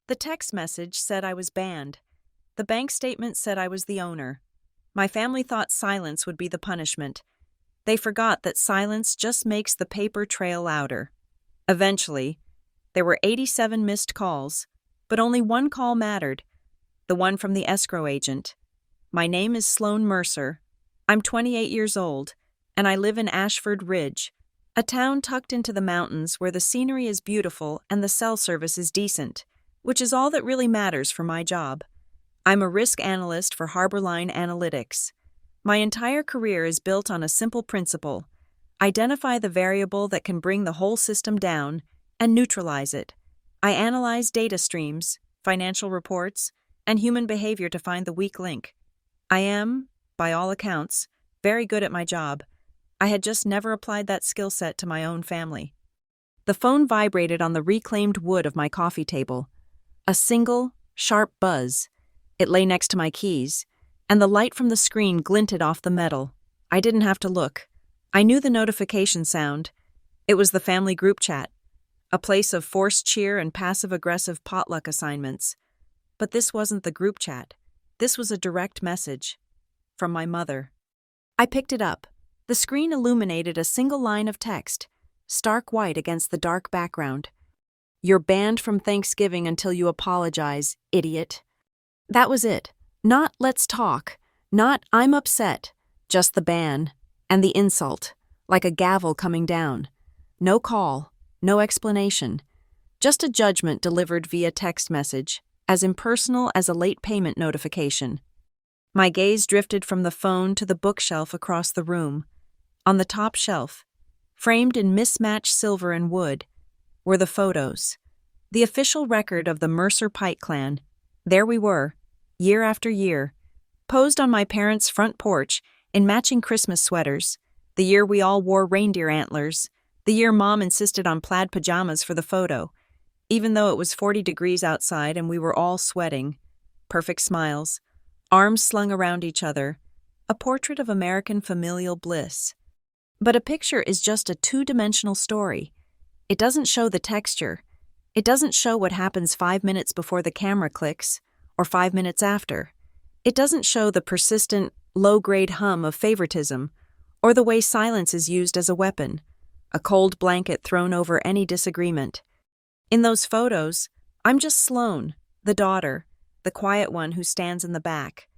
The text message said I was banned. The bank statement said I was the owner. My family thought silence would be the punishment. They forgot that silence just makes the paper trail louder. Eventually, there were 87 missed calls, but only one call mattered, the one from the escrow agent. My name is Sloan Mercer. I'm 28 years old, and I live in Ashford Ridge, a town tucked into the mountains where the scenery is beautiful and the cell service is decent, which is all that really matters for my job. I'm a risk analyst for Harborline Analytics. My entire career is built on a simple principle: identify the variable that can bring the whole system down and neutralize it. I analyze data streams, financial reports, and human behavior to find the weak link. I am, by all accounts, very good at my job. I had just never applied that skill set to my own family. The phone vibrated on the reclaimed wood of my coffee table. A single, sharp buzz. It lay next to my keys, and the light from the screen glinted off the metal. I didn't have to look. I knew the notification sound. It was the family group chat, a place of forced cheer and passive-aggressive potluck assignments. But this wasn't the group chat. This was a direct message. From my mother. I picked it up. The screen illuminated a single line of text, stark white against the dark background. "You're banned from Thanksgiving until you apologize, idiot." That was it. Not "let's talk," not "I'm upset," just the ban, and the insult, like a gavel coming down. No call, no explanation, just a judgment delivered via text message, as impersonal as a late payment notification. My gaze drifted from the phone to the bookshelf across the room. On the top shelf, framed in mismatched silver and wood, were the photos, the official record of the Mercer Pike clan. There we were, year after year, posed on my parents' front porch in matching Christmas sweaters, the year we all wore reindeer antlers, the year Mom insisted on plaid pajamas for the photo, even though it was 40 degrees outside and we were all sweating. Perfect smiles, arms slung around each other, a portrait of American familial bliss. But a picture is just a two-dimensional story. It doesn't show the texture. It doesn't show what happens 5 minutes before the camera clicks, or 5 minutes after. It doesn't show the persistent, low-grade hum of favoritism, or the way silence is used as a weapon, a cold blanket thrown over any disagreement. In those photos, I'm just Sloan, the daughter, the quiet one who stands in the back.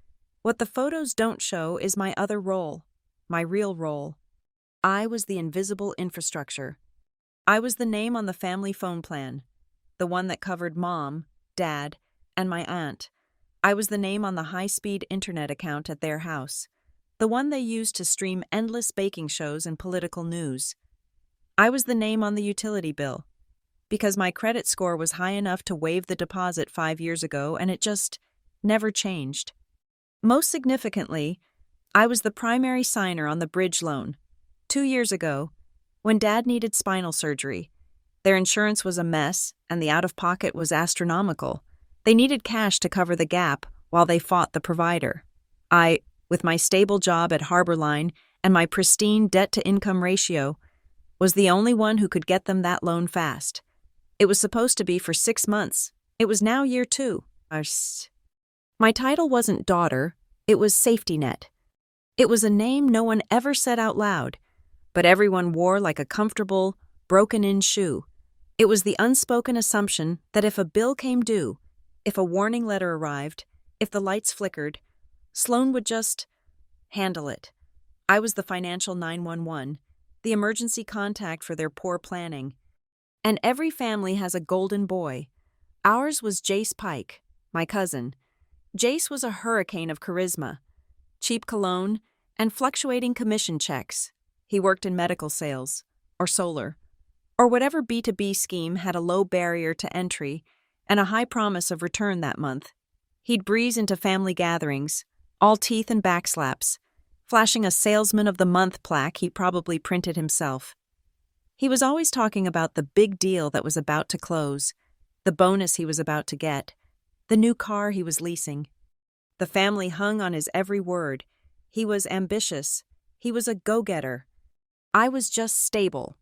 What the photos don't show is my other role, my real role. I was the invisible infrastructure. I was the name on the family phone plan, the one that covered Mom, Dad, and my aunt. I was the name on the high-speed internet account at their house, the one they used to stream endless baking shows and political news. I was the name on the utility bill, because my credit score was high enough to waive the deposit 5 years ago, and it just never changed. Most significantly, I was the primary signer on the bridge loan. 2 years ago, when Dad needed spinal surgery, their insurance was a mess and the out-of-pocket was astronomical. They needed cash to cover the gap while they fought the provider. I, with my stable job at Harborline and my pristine debt-to-income ratio, was the only one who could get them that loan fast. It was supposed to be for 6 months. It was now year 2. My title wasn't daughter, it was safety net. It was a name no one ever said out loud, but everyone wore like a comfortable, broken-in shoe. It was the unspoken assumption that if a bill came due, if a warning letter arrived, if the lights flickered, Sloan would just handle it. I was the financial 911, the emergency contact for their poor planning. And every family has a golden boy. Ours was Jace Pike, my cousin. Jace was a hurricane of charisma, cheap cologne, and fluctuating commission checks. He worked in medical sales, or solar, or whatever B2B scheme had a low barrier to entry and a high promise of return that month. He'd breeze into family gatherings, all teeth and backslaps, flashing a Salesman of the Month plaque he probably printed himself. He was always talking about the big deal that was about to close, the bonus he was about to get, the new car he was leasing. The family hung on his every word. He was ambitious. He was a go-getter. I was just stable.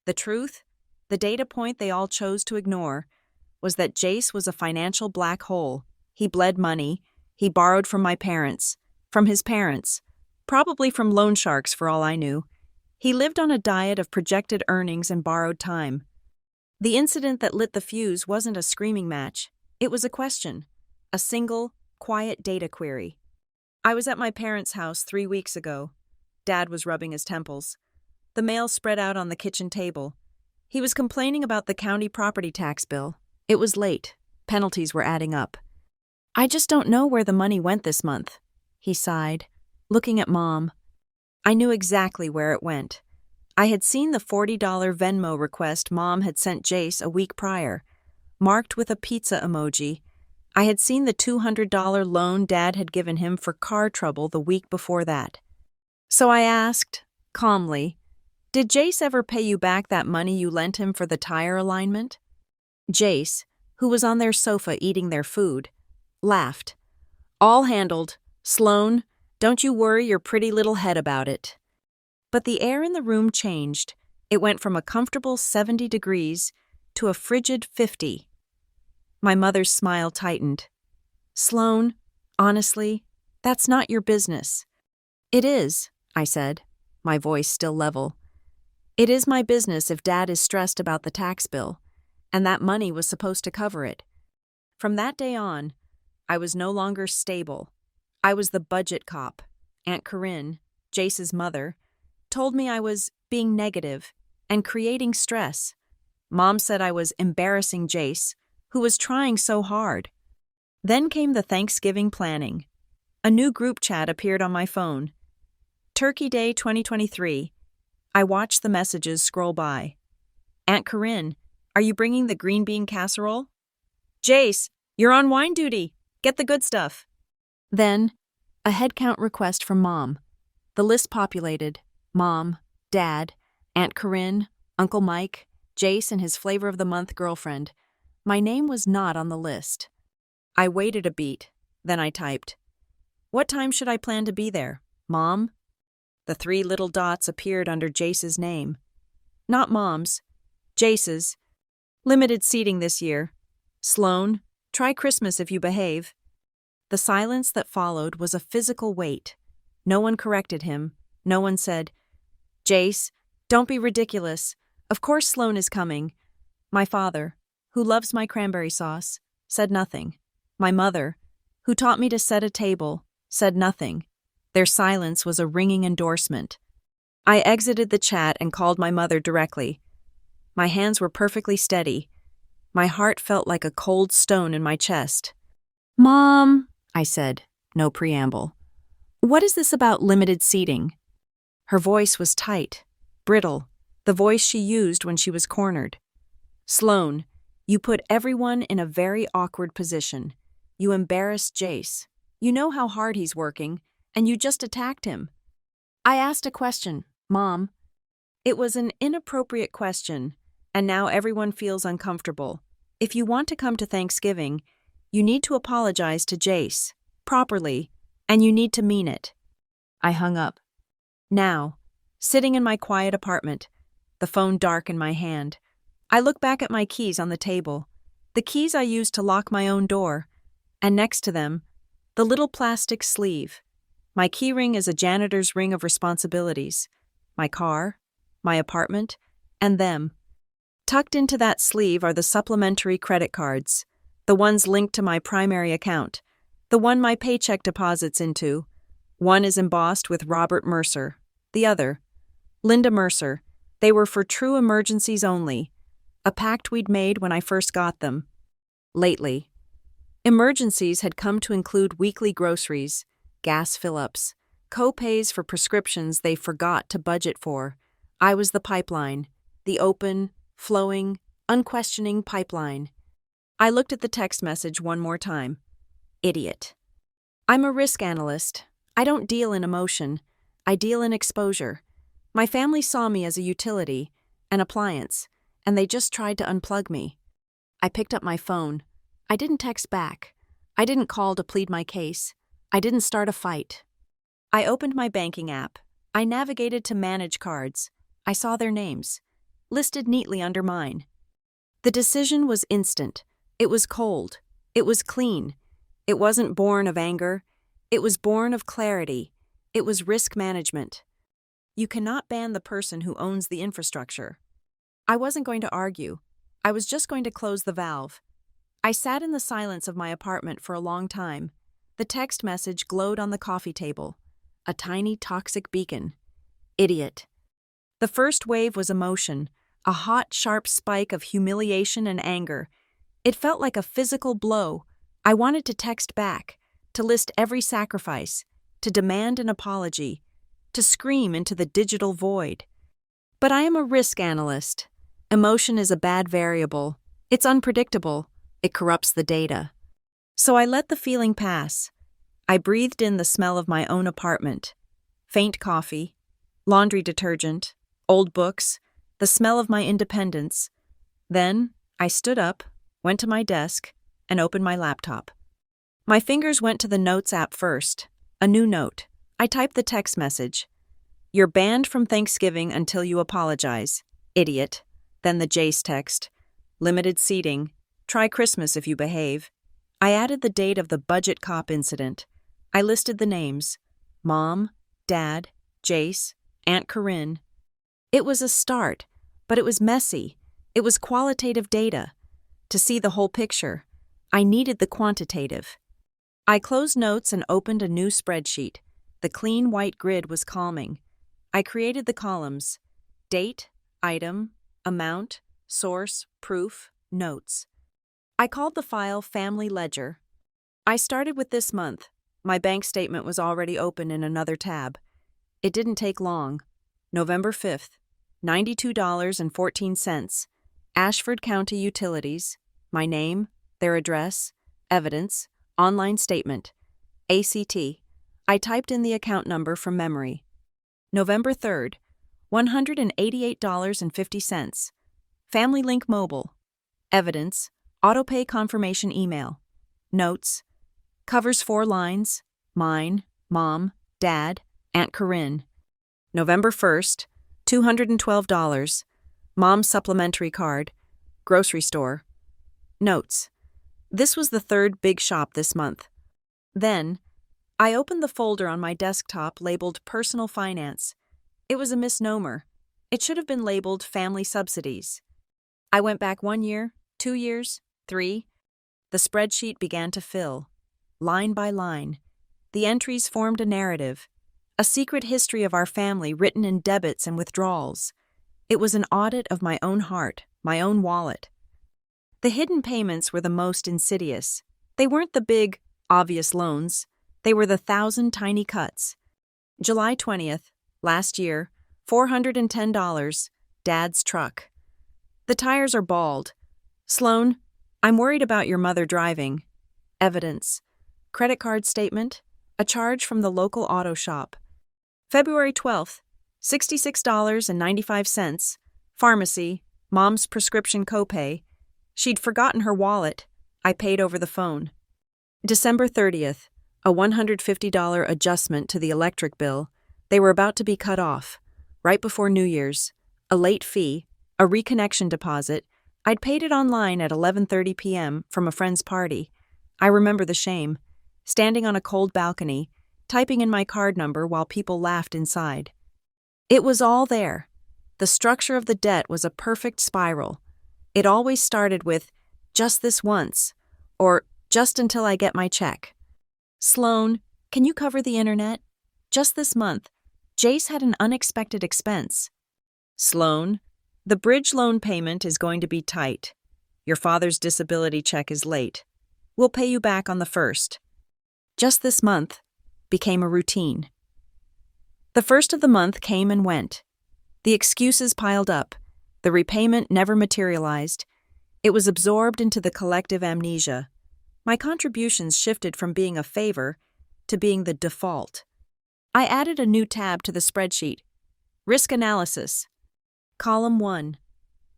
The truth, the data point they all chose to ignore, was that Jace was a financial black hole. He bled money. He borrowed from my parents. From his parents. Probably from loan sharks for all I knew. He lived on a diet of projected earnings and borrowed time. The incident that lit the fuse wasn't a screaming match. It was a question. A single, quiet data query. I was at my parents' house 3 weeks ago. Dad was rubbing his temples. The mail spread out on the kitchen table. He was complaining about the county property tax bill. It was late. Penalties were adding up. "I just don't know where the money went this month," he sighed, looking at Mom. I knew exactly where it went. I had seen the $40 Venmo request Mom had sent Jace a week prior, marked with a pizza emoji. I had seen the $200 loan Dad had given him for car trouble the week before that. So I asked, calmly, "Did Jace ever pay you back that money you lent him for the tire alignment?" Jace, who was on their sofa eating their food, laughed. "All handled. Sloan, don't you worry your pretty little head about it." But the air in the room changed. It went from a comfortable 70 degrees to a frigid 50. My mother's smile tightened. "Sloan, honestly, that's not your business." "It is," I said, my voice still level. "It is my business if Dad is stressed about the tax bill, and that money was supposed to cover it." From that day on, I was no longer stable. I was the budget cop. Aunt Corinne, Jace's mother, told me I was being negative and creating stress. Mom said I was embarrassing Jace, who was trying so hard. Then came the Thanksgiving planning. A new group chat appeared on my phone. Turkey Day 2023. I watched the messages scroll by. "Aunt Corinne, are you bringing the green bean casserole?" "Jace, you're on wine duty. Get the good stuff." Then, a headcount request from Mom. The list populated. Mom, Dad, Aunt Corinne, Uncle Mike, Jace and his flavor of the month girlfriend. My name was not on the list. I waited a beat, then I typed, "What time should I plan to be there, Mom?" The 3 little dots appeared under Jace's name. Not Mom's. Jace's. "Limited seating this year. Sloan, try Christmas if you behave." The silence that followed was a physical weight. No one corrected him. No one said, "Jace, don't be ridiculous. Of course Sloan is coming." My father, who loves my cranberry sauce, said nothing. My mother, who taught me to set a table, said nothing. Their silence was a ringing endorsement. I exited the chat and called my mother directly. My hands were perfectly steady. My heart felt like a cold stone in my chest. "Mom," I said, no preamble. "What is this about limited seating?" Her voice was tight, brittle, the voice she used when she was cornered. "Sloan, you put everyone in a very awkward position. You embarrassed Jace. You know how hard he's working, and you just attacked him." I asked a question, Mom. It was an inappropriate question, and now everyone feels uncomfortable. If you want to come to Thanksgiving, you need to apologize to Jace, properly, and you need to mean it. I hung up. Now, sitting in my quiet apartment, the phone dark in my hand, I look back at my keys on the table, the keys I used to lock my own door, and next to them, the little plastic sleeve. My key ring is a janitor's ring of responsibilities. My car, my apartment, and them. Tucked into that sleeve are the supplementary credit cards, the ones linked to my primary account, the one my paycheck deposits into. One is embossed with Robert Mercer, the other, Linda Mercer. They were for true emergencies only, a pact we'd made when I first got them. Lately, emergencies had come to include weekly groceries, gas fill-ups, co-pays for prescriptions they forgot to budget for. I was the pipeline, the open, flowing, unquestioning pipeline. I looked at the text message one more time. Idiot. I'm a risk analyst. I don't deal in emotion. I deal in exposure. My family saw me as a utility, an appliance, and they just tried to unplug me. I picked up my phone. I didn't text back. I didn't call to plead my case. I didn't start a fight. I opened my banking app. I navigated to manage cards. I saw their names, listed neatly under mine. The decision was instant. It was cold. It was clean. It wasn't born of anger. It was born of clarity. It was risk management. You cannot ban the person who owns the infrastructure. I wasn't going to argue. I was just going to close the valve. I sat in the silence of my apartment for a long time. The text message glowed on the coffee table. A tiny toxic beacon. Idiot. The first wave was emotion, a hot, sharp spike of humiliation and anger. It felt like a physical blow. I wanted to text back, to list every sacrifice, to demand an apology, to scream into the digital void. But I am a risk analyst. Emotion is a bad variable. It's unpredictable. It corrupts the data. So I let the feeling pass. I breathed in the smell of my own apartment. Faint coffee, laundry detergent, old books, the smell of my independence. Then I stood up, went to my desk, and opened my laptop. My fingers went to the Notes app first. A new note. I typed the text message. You're banned from Thanksgiving until you apologize. Idiot. Then the Jace text. Limited seating. Try Christmas if you behave. I added the date of the budget cop incident. I listed the names. Mom, Dad, Jace, Aunt Corinne. It was a start, but it was messy. It was qualitative data. To see the whole picture, I needed the quantitative. I closed Notes and opened a new spreadsheet. The clean white grid was calming. I created the columns: date, item, amount, source, proof, notes. I called the file Family Ledger. I started with this month. My bank statement was already open in another tab. It didn't take long. November 5th, $92.14. Ashford County Utilities. My name, their address, evidence, online statement. ACT. I typed in the account number from memory. November 3rd, $188.50. Family Link Mobile. Evidence, autopay confirmation email. Notes. Covers 4 lines. Mine, Mom, Dad, Aunt Corinne. November 1st, $212. Mom's supplementary card. Grocery store. Notes. This was the third big shop this month. Then, I opened the folder on my desktop labeled Personal Finance. It was a misnomer. It should have been labeled Family Subsidies. I went back 1 year, 2 years, 3. The spreadsheet began to fill. Line by line. The entries formed a narrative. A secret history of our family written in debits and withdrawals. It was an audit of my own heart, my own wallet. The hidden payments were the most insidious. They weren't the big, obvious loans. They were the 1,000 tiny cuts. July 20th, last year, $410, Dad's truck. The tires are bald. Sloan, I'm worried about your mother driving. Evidence. Credit card statement. A charge from the local auto shop. February 12th, $66.95. Pharmacy. Mom's prescription copay. She'd forgotten her wallet. I paid over the phone. December 30th, a $150 adjustment to the electric bill. They were about to be cut off. Right before New Year's. A late fee. A reconnection deposit. I'd paid it online at 11:30 p.m. from a friend's party. I remember the shame. Standing on a cold balcony, typing in my card number while people laughed inside. It was all there. The structure of the debt was a perfect spiral. It always started with, just this once, or just until I get my check. Sloan, can you cover the internet? Just this month, Jace had an unexpected expense. Sloan, the bridge loan payment is going to be tight. Your father's disability check is late. We'll pay you back on the 1st. Just this month became a routine. The 1st of the month came and went. The excuses piled up. The repayment never materialized. It was absorbed into the collective amnesia. My contributions shifted from being a favor to being the default. I added a new tab to the spreadsheet. Risk analysis. Column 1.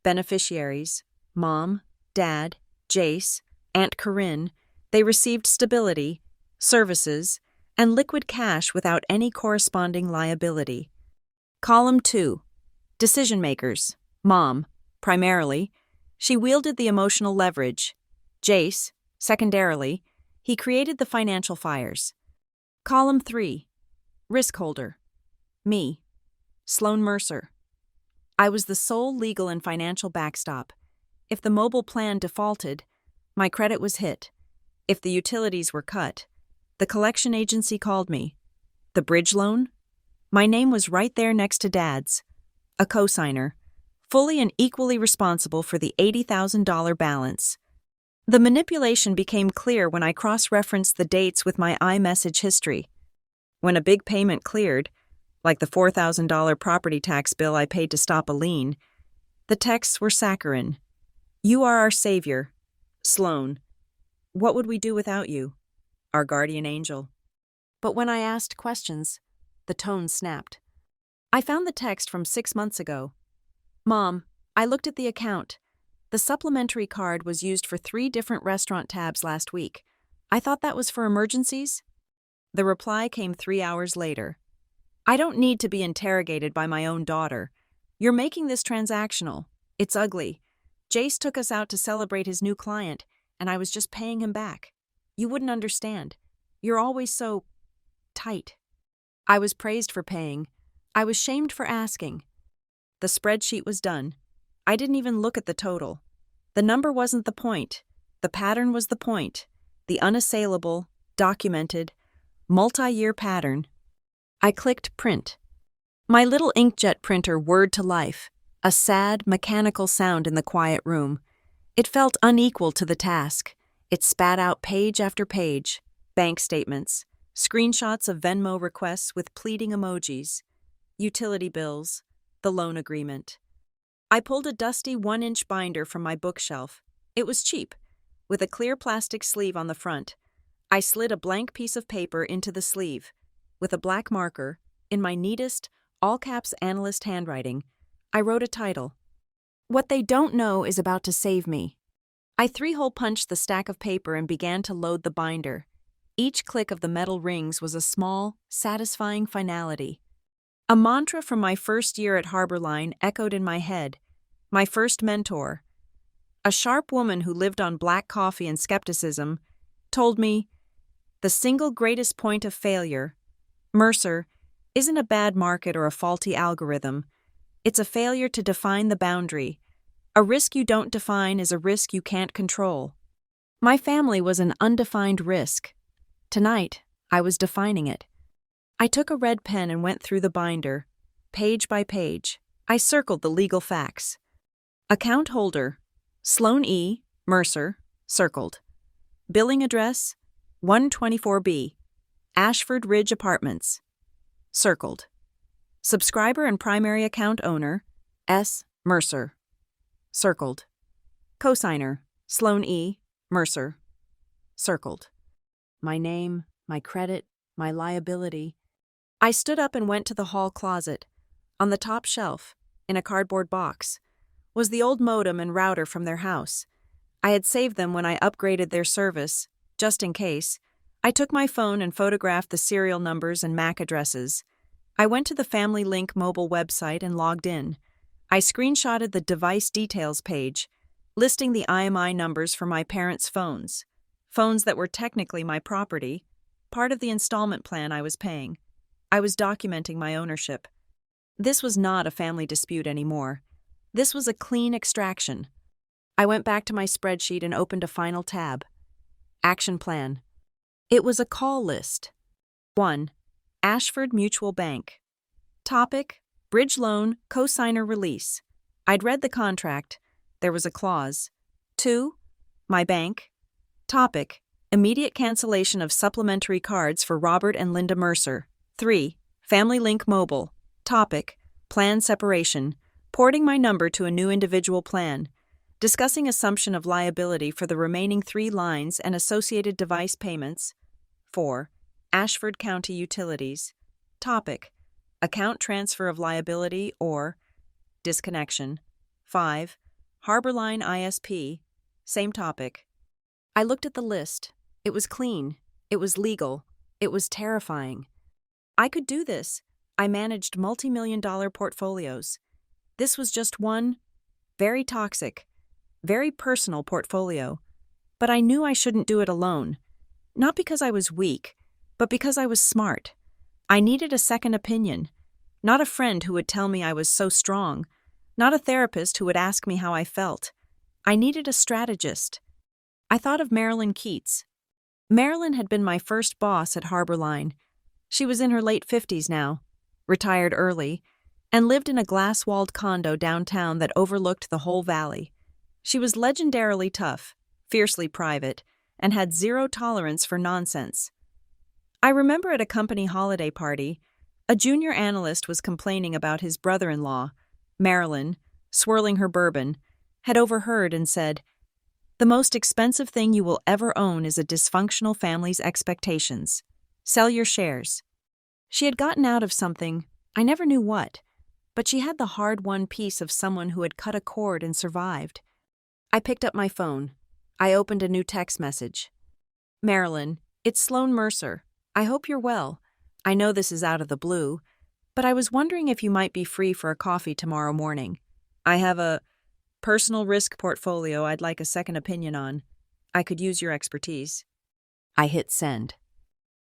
Beneficiaries. Mom, Dad, Jace, Aunt Corinne. They received stability, services, and liquid cash without any corresponding liability. Column 2. Decision makers. Mom, primarily. She wielded the emotional leverage. Jace, secondarily, he created the financial fires. Column 3. Risk holder. Me. Sloan Mercer. I was the sole legal and financial backstop. If the mobile plan defaulted, my credit was hit. If the utilities were cut, the collection agency called me. The bridge loan? My name was right there next to Dad's. A cosigner, fully and equally responsible for the $80,000 balance. The manipulation became clear when I cross-referenced the dates with my iMessage history. When a big payment cleared, like the $4,000 property tax bill I paid to stop a lien, the texts were saccharine. You are our savior. Sloan. What would we do without you? Our guardian angel. But when I asked questions, the tone snapped. I found the text from 6 months ago. Mom, I looked at the account. The supplementary card was used for 3 different restaurant tabs last week. I thought that was for emergencies? The reply came 3 hours later. I don't need to be interrogated by my own daughter. You're making this transactional. It's ugly. Jace took us out to celebrate his new client, and I was just paying him back. You wouldn't understand. You're always so tight. I was praised for paying. I was shamed for asking. The spreadsheet was done. I didn't even look at the total. The number wasn't the point. The pattern was the point. The unassailable, documented, multi-year pattern. I clicked print. My little inkjet printer whirred to life, a sad, mechanical sound in the quiet room. It felt unequal to the task. It spat out page after page, bank statements, screenshots of Venmo requests with pleading emojis, utility bills, the loan agreement. I pulled a dusty 1-inch binder from my bookshelf. It was cheap, with a clear plastic sleeve on the front. I slid a blank piece of paper into the sleeve. With a black marker, in my neatest, all-caps analyst handwriting, I wrote a title. What They Don't Know Is About to Save Me. I 3-hole punched the stack of paper and began to load the binder. Each click of the metal rings was a small, satisfying finality. A mantra from my first year at Harborline echoed in my head. My first mentor, a sharp woman who lived on black coffee and skepticism, told me, the single greatest point of failure, Mercer, isn't a bad market or a faulty algorithm. It's a failure to define the boundary. A risk you don't define is a risk you can't control. My family was an undefined risk. Tonight, I was defining it. I took a red pen and went through the binder, page by page. I circled the legal facts. Account holder, Sloan E. Mercer, circled. Billing address, 124B, Ashford Ridge Apartments, circled. Subscriber and primary account owner, S. Mercer, circled. Cosigner, Sloan E. Mercer, circled. My name, my credit, my liability. I stood up and went to the hall closet. On the top shelf, in a cardboard box, was the old modem and router from their house. I had saved them when I upgraded their service, just in case. I took my phone and photographed the serial numbers and MAC addresses. I went to the Family Link mobile website and logged in. I screenshotted the device details page, listing the IMI numbers for my parents' phones that were technically my property, part of the installment plan I was paying. I was documenting my ownership. This was not a family dispute anymore. This was a clean extraction. I went back to my spreadsheet and opened a final tab. Action plan. It was a call list. 1. Ashford Mutual Bank. Topic: Bridge loan, cosigner release. I'd read the contract. There was a clause. 2. My bank. Topic: Immediate cancellation of supplementary cards for Robert and Linda Mercer. 3. Family Link Mobile. Topic: Plan separation. Porting my number to a new individual plan. Discussing assumption of liability for the remaining 3 lines and associated device payments. 4. Ashford County Utilities. Topic: Account transfer of liability or disconnection. 5. Harborline ISP. Same topic. I looked at the list. It was clean. It was legal. It was terrifying. I could do this. I managed multi-million-dollar portfolios. This was just one very toxic, very personal portfolio. but I knew I shouldn't do it alone. Not because I was weak, but because I was smart. I needed a second opinion. Not a friend who would tell me I was so strong. Not a therapist who would ask me how I felt. I needed a strategist. I thought of Marilyn Keats. Marilyn had been my first boss at Harborline. She was in her late 50s now, retired early, and lived in a glass-walled condo downtown that overlooked the whole valley. She was legendarily tough, fiercely private, and had zero tolerance for nonsense. I remember at a company holiday party, a junior analyst was complaining about his brother-in-law. Marilyn, swirling her bourbon, had overheard and said, "The most expensive thing you will ever own is a dysfunctional family's expectations. Sell your shares." She had gotten out of something, I never knew what, but she had the hard-won peace of someone who had cut a cord and survived. I picked up my phone. I opened a new text message. "Marilyn, it's Sloan Mercer. I hope you're well. I know this is out of the blue, but I was wondering if you might be free for a coffee tomorrow morning. I have a personal risk portfolio I'd like a second opinion on. I could use your expertise." I hit send.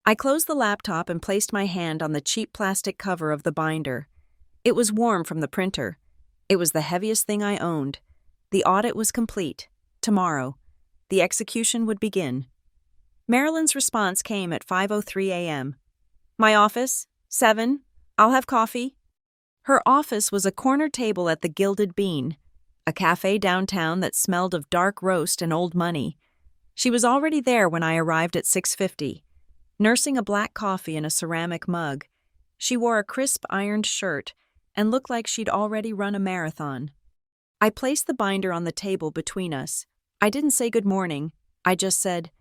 I closed the laptop and placed my hand on the cheap plastic cover of the binder. It was warm from the printer. It was the heaviest thing I owned. The audit was complete. Tomorrow. The execution would begin. Marilyn's response came at 5:03 a.m. "My office? 7. I'll have coffee." Her office was a corner table at the Gilded Bean, a cafe downtown that smelled of dark roast and old money. She was already there when I arrived at 6:50. Nursing a black coffee in a ceramic mug, she wore a crisp ironed shirt and looked like she'd already run a marathon. I placed the binder on the table between us. I didn't say good morning. I just said,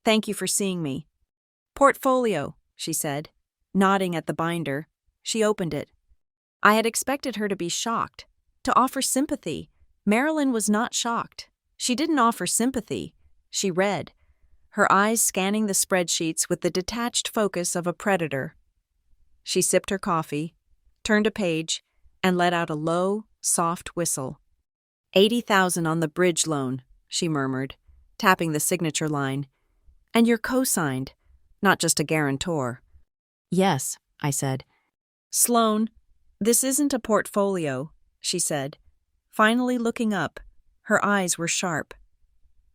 "Thank you for seeing me." "Portfolio," she said, nodding at the binder. She opened it. I had expected her to be shocked, to offer sympathy. Marilyn was not shocked. She didn't offer sympathy. She read, her eyes scanning the spreadsheets with the detached focus of a predator. She sipped her coffee, turned a page, and let out a low, soft whistle. "80,000 on the bridge loan," she murmured, tapping the signature line. "And you're co-signed, not just a guarantor." "Yes," I said. "Sloan, this isn't a portfolio," she said, finally looking up. Her eyes were sharp.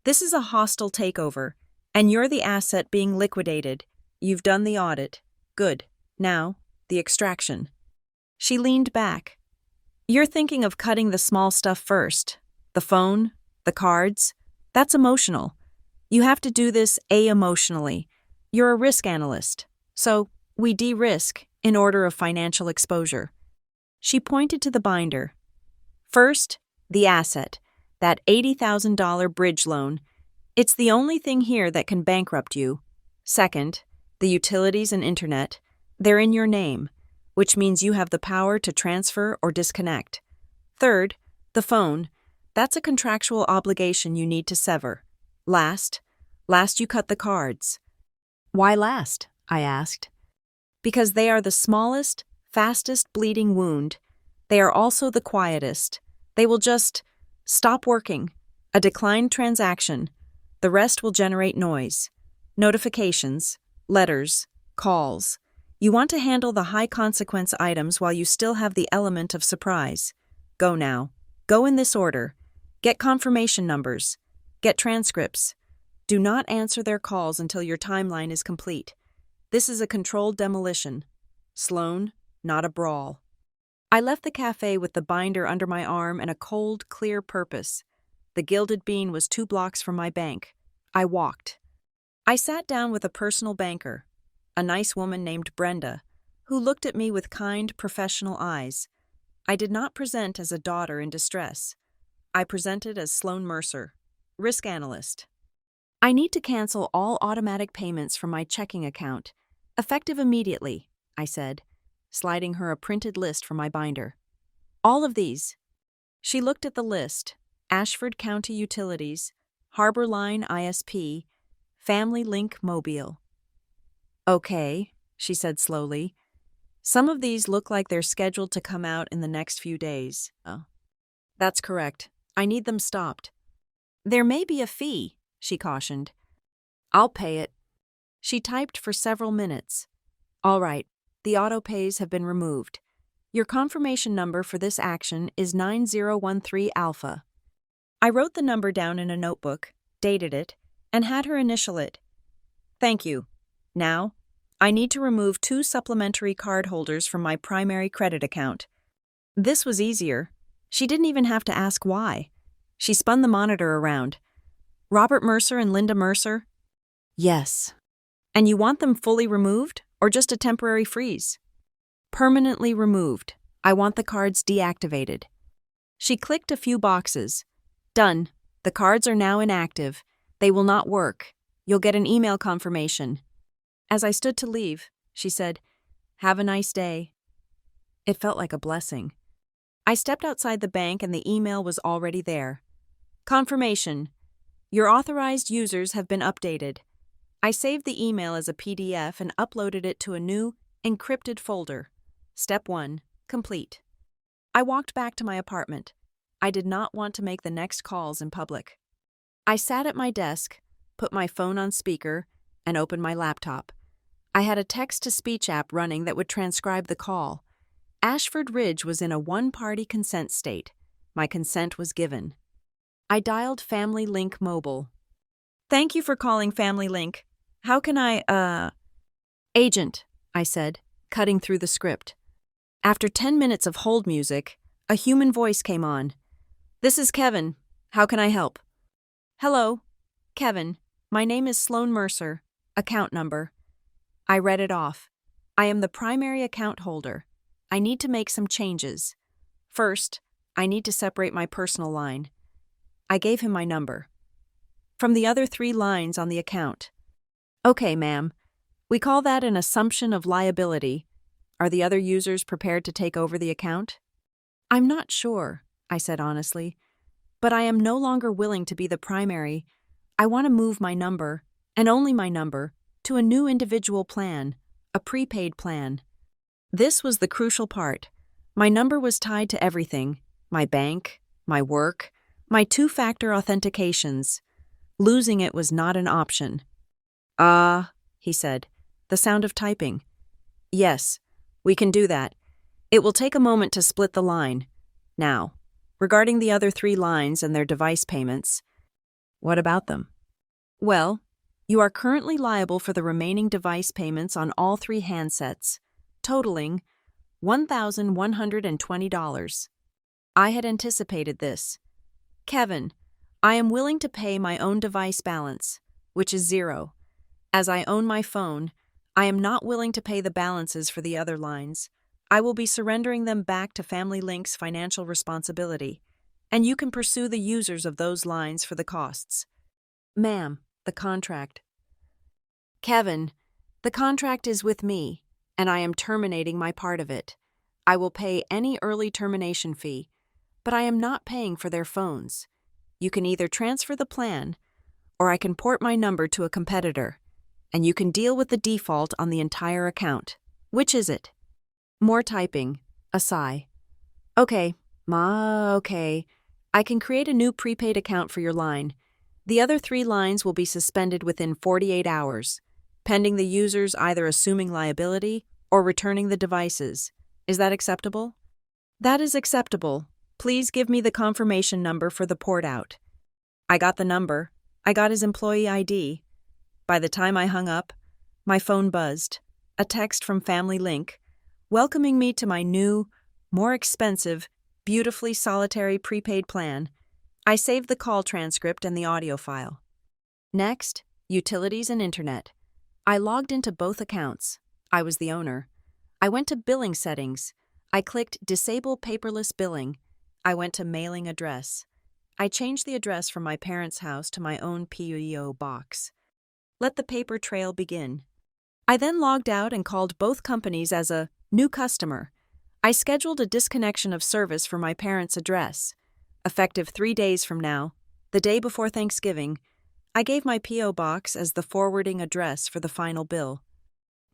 "This is a hostile takeover, and you're the asset being liquidated. You've done the audit. Good. Now, the extraction." She leaned back. "You're thinking of cutting the small stuff first. The phone, the cards. That's emotional. You have to do this a-emotionally. You're a risk analyst. So, we de-risk in order of financial exposure." She pointed to the binder. "First, the asset, that $80,000 bridge loan. It's the only thing here that can bankrupt you. Second, the utilities and internet. They're in your name, which means you have the power to transfer or disconnect. Third, the phone. That's a contractual obligation you need to sever. Last you cut the cards." "Why last?" I asked. "Because they are the smallest, fastest bleeding wound. They are also the quietest. They will just stop working. A declined transaction. The rest will generate noise. Notifications, letters, calls. You want to handle the high-consequence items while you still have the element of surprise. Go now. Go in this order. Get confirmation numbers. Get transcripts. Do not answer their calls until your timeline is complete. This is a controlled demolition. Sloan, not a brawl." I left the cafe with the binder under my arm and a cold, clear purpose. The Gilded Bean was 2 blocks from my bank. I walked. I sat down with a personal banker, a nice woman named Brenda, who looked at me with kind, professional eyes. I did not present as a daughter in distress. I presented as Sloan Mercer, risk analyst. "I need to cancel all automatic payments from my checking account, effective immediately," I said, sliding her a printed list from my binder. "All of these." She looked at the list: Ashford County Utilities, Harbor Line ISP, Family Link Mobile. "Okay," she said slowly. "Some of these look like they're scheduled to come out in the next few days." "Oh, that's correct. I need them stopped." "There may be a fee," she cautioned. I'll pay it. She typed for several minutes. All right, the auto pays have been removed. Your confirmation number for this action is 9013 Alpha. I wrote the number down in a notebook, dated it, and had her initial it. Thank you. Now, I need to remove 2 supplementary card holders from my primary credit account. This was easier. She didn't even have to ask why. She spun the monitor around. Robert Mercer and Linda Mercer? Yes. And you want them fully removed, or just a temporary freeze? Permanently removed. I want the cards deactivated. She clicked a few boxes. Done. The cards are now inactive. They will not work. You'll get an email confirmation. As I stood to leave, she said, "Have a nice day." It felt like a blessing. I stepped outside the bank and the email was already there. Confirmation. Your authorized users have been updated. I saved the email as a PDF and uploaded it to a new, encrypted folder. Step 1. Complete. I walked back to my apartment. I did not want to make the next calls in public. I sat at my desk, put my phone on speaker, and opened my laptop. I had a text-to-speech app running that would transcribe the call. Ashford Ridge was in a one-party consent state. My consent was given. I dialed Family Link Mobile. Thank you for calling Family Link. How can I, Agent, I said, cutting through the script. After 10 minutes of hold music, a human voice came on. This is Kevin. How can I help? Hello, Kevin. My name is Sloan Mercer. Account number. I read it off. I am the primary account holder. I need to make some changes. First, I need to separate my personal line. I gave him my number. From the other 3 lines on the account. Okay, ma'am. We call that an assumption of liability. Are the other users prepared to take over the account? I'm not sure, I said honestly, but I am no longer willing to be the primary. I want to move my number, and only my number, to a new individual plan, a prepaid plan. This was the crucial part. My number was tied to everything, my bank, my work, my 2-factor authentications. Losing it was not an option. He said, the sound of typing. Yes, we can do that. It will take a moment to split the line. Now, regarding the other 3 lines and their device payments, what about them? Well, you are currently liable for the remaining device payments on all 3 handsets, totaling $1,120. I had anticipated this. Kevin, I am willing to pay my own device balance, which is 0. As I own my phone, I am not willing to pay the balances for the other lines. I will be surrendering them back to Family Link's financial responsibility, and you can pursue the users of those lines for the costs. Ma'am, the contract. Kevin, the contract is with me, and I am terminating my part of it. I will pay any early termination fee, but I am not paying for their phones. You can either transfer the plan, or I can port my number to a competitor, and you can deal with the default on the entire account. Which is it? More typing. A sigh. Okay, okay. I can create a new prepaid account for your line. The other 3 lines will be suspended within 48 hours, pending the users either assuming liability or returning the devices. Is that acceptable? That is acceptable. Please give me the confirmation number for the port out. I got the number. I got his employee ID. By the time I hung up, my phone buzzed. A text from Family Link, welcoming me to my new, more expensive, beautifully solitary prepaid plan. I saved the call transcript and the audio file. Next, utilities and internet. I logged into both accounts. I was the owner. I went to billing settings. I clicked Disable Paperless Billing. I went to Mailing Address. I changed the address from my parents' house to my own PO box. Let the paper trail begin. I then logged out and called both companies as a new customer. I scheduled a disconnection of service for my parents' address. Effective 3 days from now, the day before Thanksgiving, I gave my P.O. box as the forwarding address for the final bill.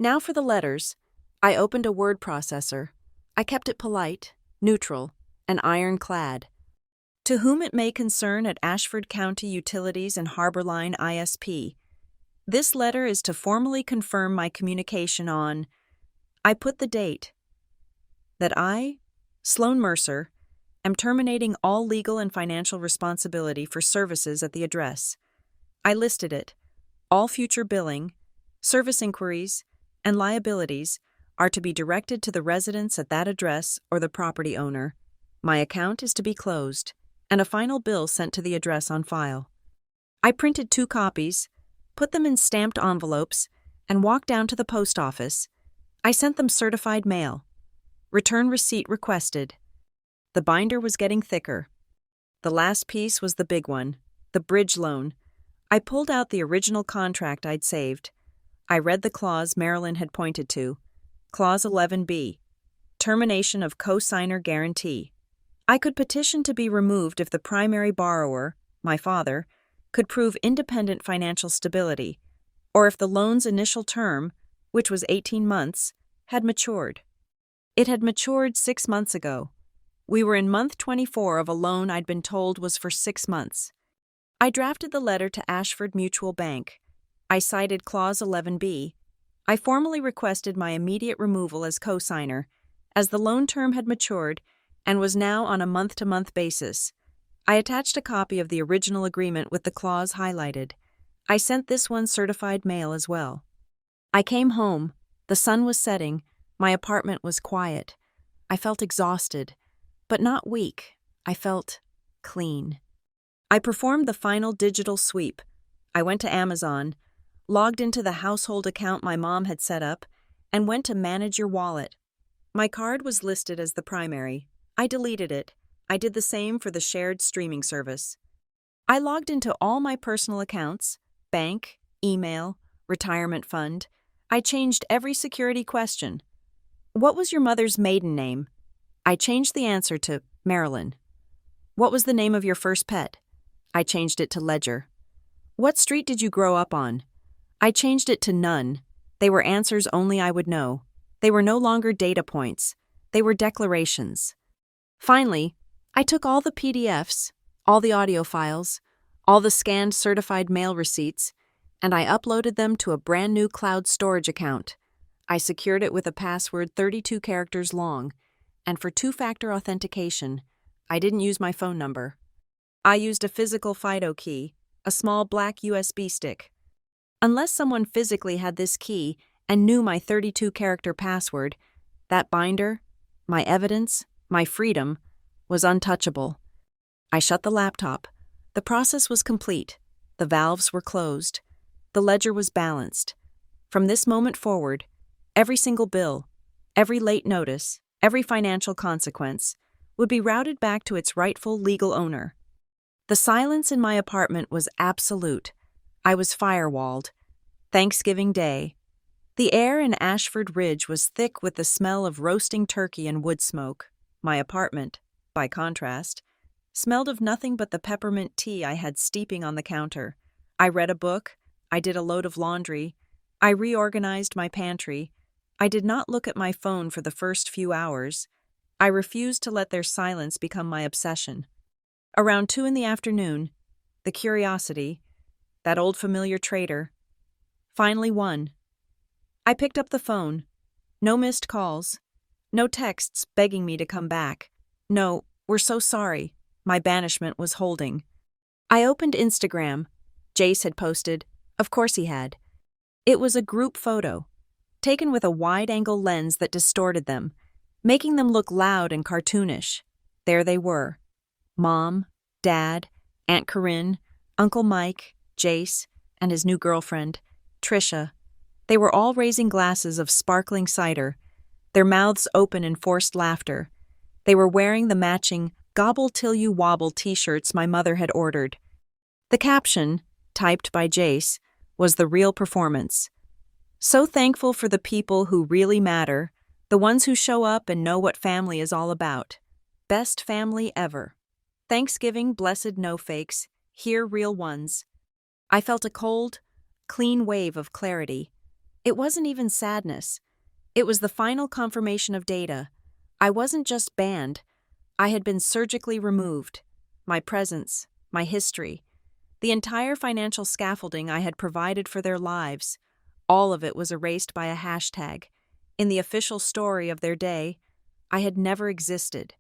Now for the letters. I opened a word processor. I kept it polite, neutral, and ironclad. To whom it may concern at Ashford County Utilities and Harborline ISP. This letter is to formally confirm my communication on. I put the date. That I, Sloan Mercer, am terminating all legal and financial responsibility for services at the address. I listed it. All future billing, service inquiries, and liabilities are to be directed to the residents at that address or the property owner. My account is to be closed, and a final bill sent to the address on file. I printed 2 copies, put them in stamped envelopes, and walked down to the post office. I sent them certified mail. Return receipt requested. The binder was getting thicker. The last piece was the big one, the bridge loan. I pulled out the original contract I'd saved. I read the clause Marilyn had pointed to. Clause 11B. Termination of co-signer guarantee. I could petition to be removed if the primary borrower, my father, could prove independent financial stability, or if the loan's initial term, which was 18 months, had matured. It had matured 6 months ago. We were in month 24 of a loan I'd been told was for 6 months. I drafted the letter to Ashford Mutual Bank. I cited Clause 11B. I formally requested my immediate removal as co-signer, as the loan term had matured and was now on a month-to-month basis. I attached a copy of the original agreement with the clause highlighted. I sent this one certified mail as well. I came home. The sun was setting. My apartment was quiet. I felt exhausted, but not weak. I felt clean. I performed the final digital sweep. I went to Amazon, logged into the household account my mom had set up, and went to manage your wallet. My card was listed as the primary. I deleted it. I did the same for the shared streaming service. I logged into all my personal accounts, bank, email, retirement fund. I changed every security question. What was your mother's maiden name? I changed the answer to Marilyn. What was the name of your first pet? I changed it to Ledger. What street did you grow up on? I changed it to none. They were answers only I would know. They were no longer data points. They were declarations. Finally, I took all the PDFs, all the audio files, all the scanned certified mail receipts, and I uploaded them to a brand new cloud storage account. I secured it with a password 32 characters long, and for 2-factor authentication, I didn't use my phone number. I used a physical FIDO key, a small black USB stick. Unless someone physically had this key and knew my 32-character password, that binder, my evidence, my freedom, was untouchable. I shut the laptop. The process was complete. The valves were closed. The ledger was balanced. From this moment forward, every single bill, every late notice, every financial consequence would be routed back to its rightful legal owner. The silence in my apartment was absolute. I was firewalled. Thanksgiving Day. The air in Ashford Ridge was thick with the smell of roasting turkey and wood smoke. My apartment, by contrast, smelled of nothing but the peppermint tea I had steeping on the counter. I read a book. I did a load of laundry. I reorganized my pantry. I did not look at my phone for the first few hours. I refused to let their silence become my obsession. Around 2 p.m, the curiosity, that old familiar traitor, finally won. I picked up the phone. No missed calls. No texts begging me to come back. No, we're so sorry. My banishment was holding. I opened Instagram. Jace had posted. Of course he had. It was a group photo, taken with a wide-angle lens that distorted them, making them look loud and cartoonish. There they were. Mom, Dad, Aunt Corinne, Uncle Mike, Jace, and his new girlfriend, Trisha. They were all raising glasses of sparkling cider, their mouths open in forced laughter. They were wearing the matching Gobble Till You Wobble t-shirts my mother had ordered. The caption, typed by Jace, was the real performance. So thankful for the people who really matter, the ones who show up and know what family is all about. Best family ever. Thanksgiving, blessed no fakes, here real ones. I felt a cold, clean wave of clarity. It wasn't even sadness. It was the final confirmation of data. I wasn't just banned. I had been surgically removed. my presence, my history. The entire financial scaffolding I had provided for their lives, all of it was erased by a hashtag. In the official story of their day, I had never existed.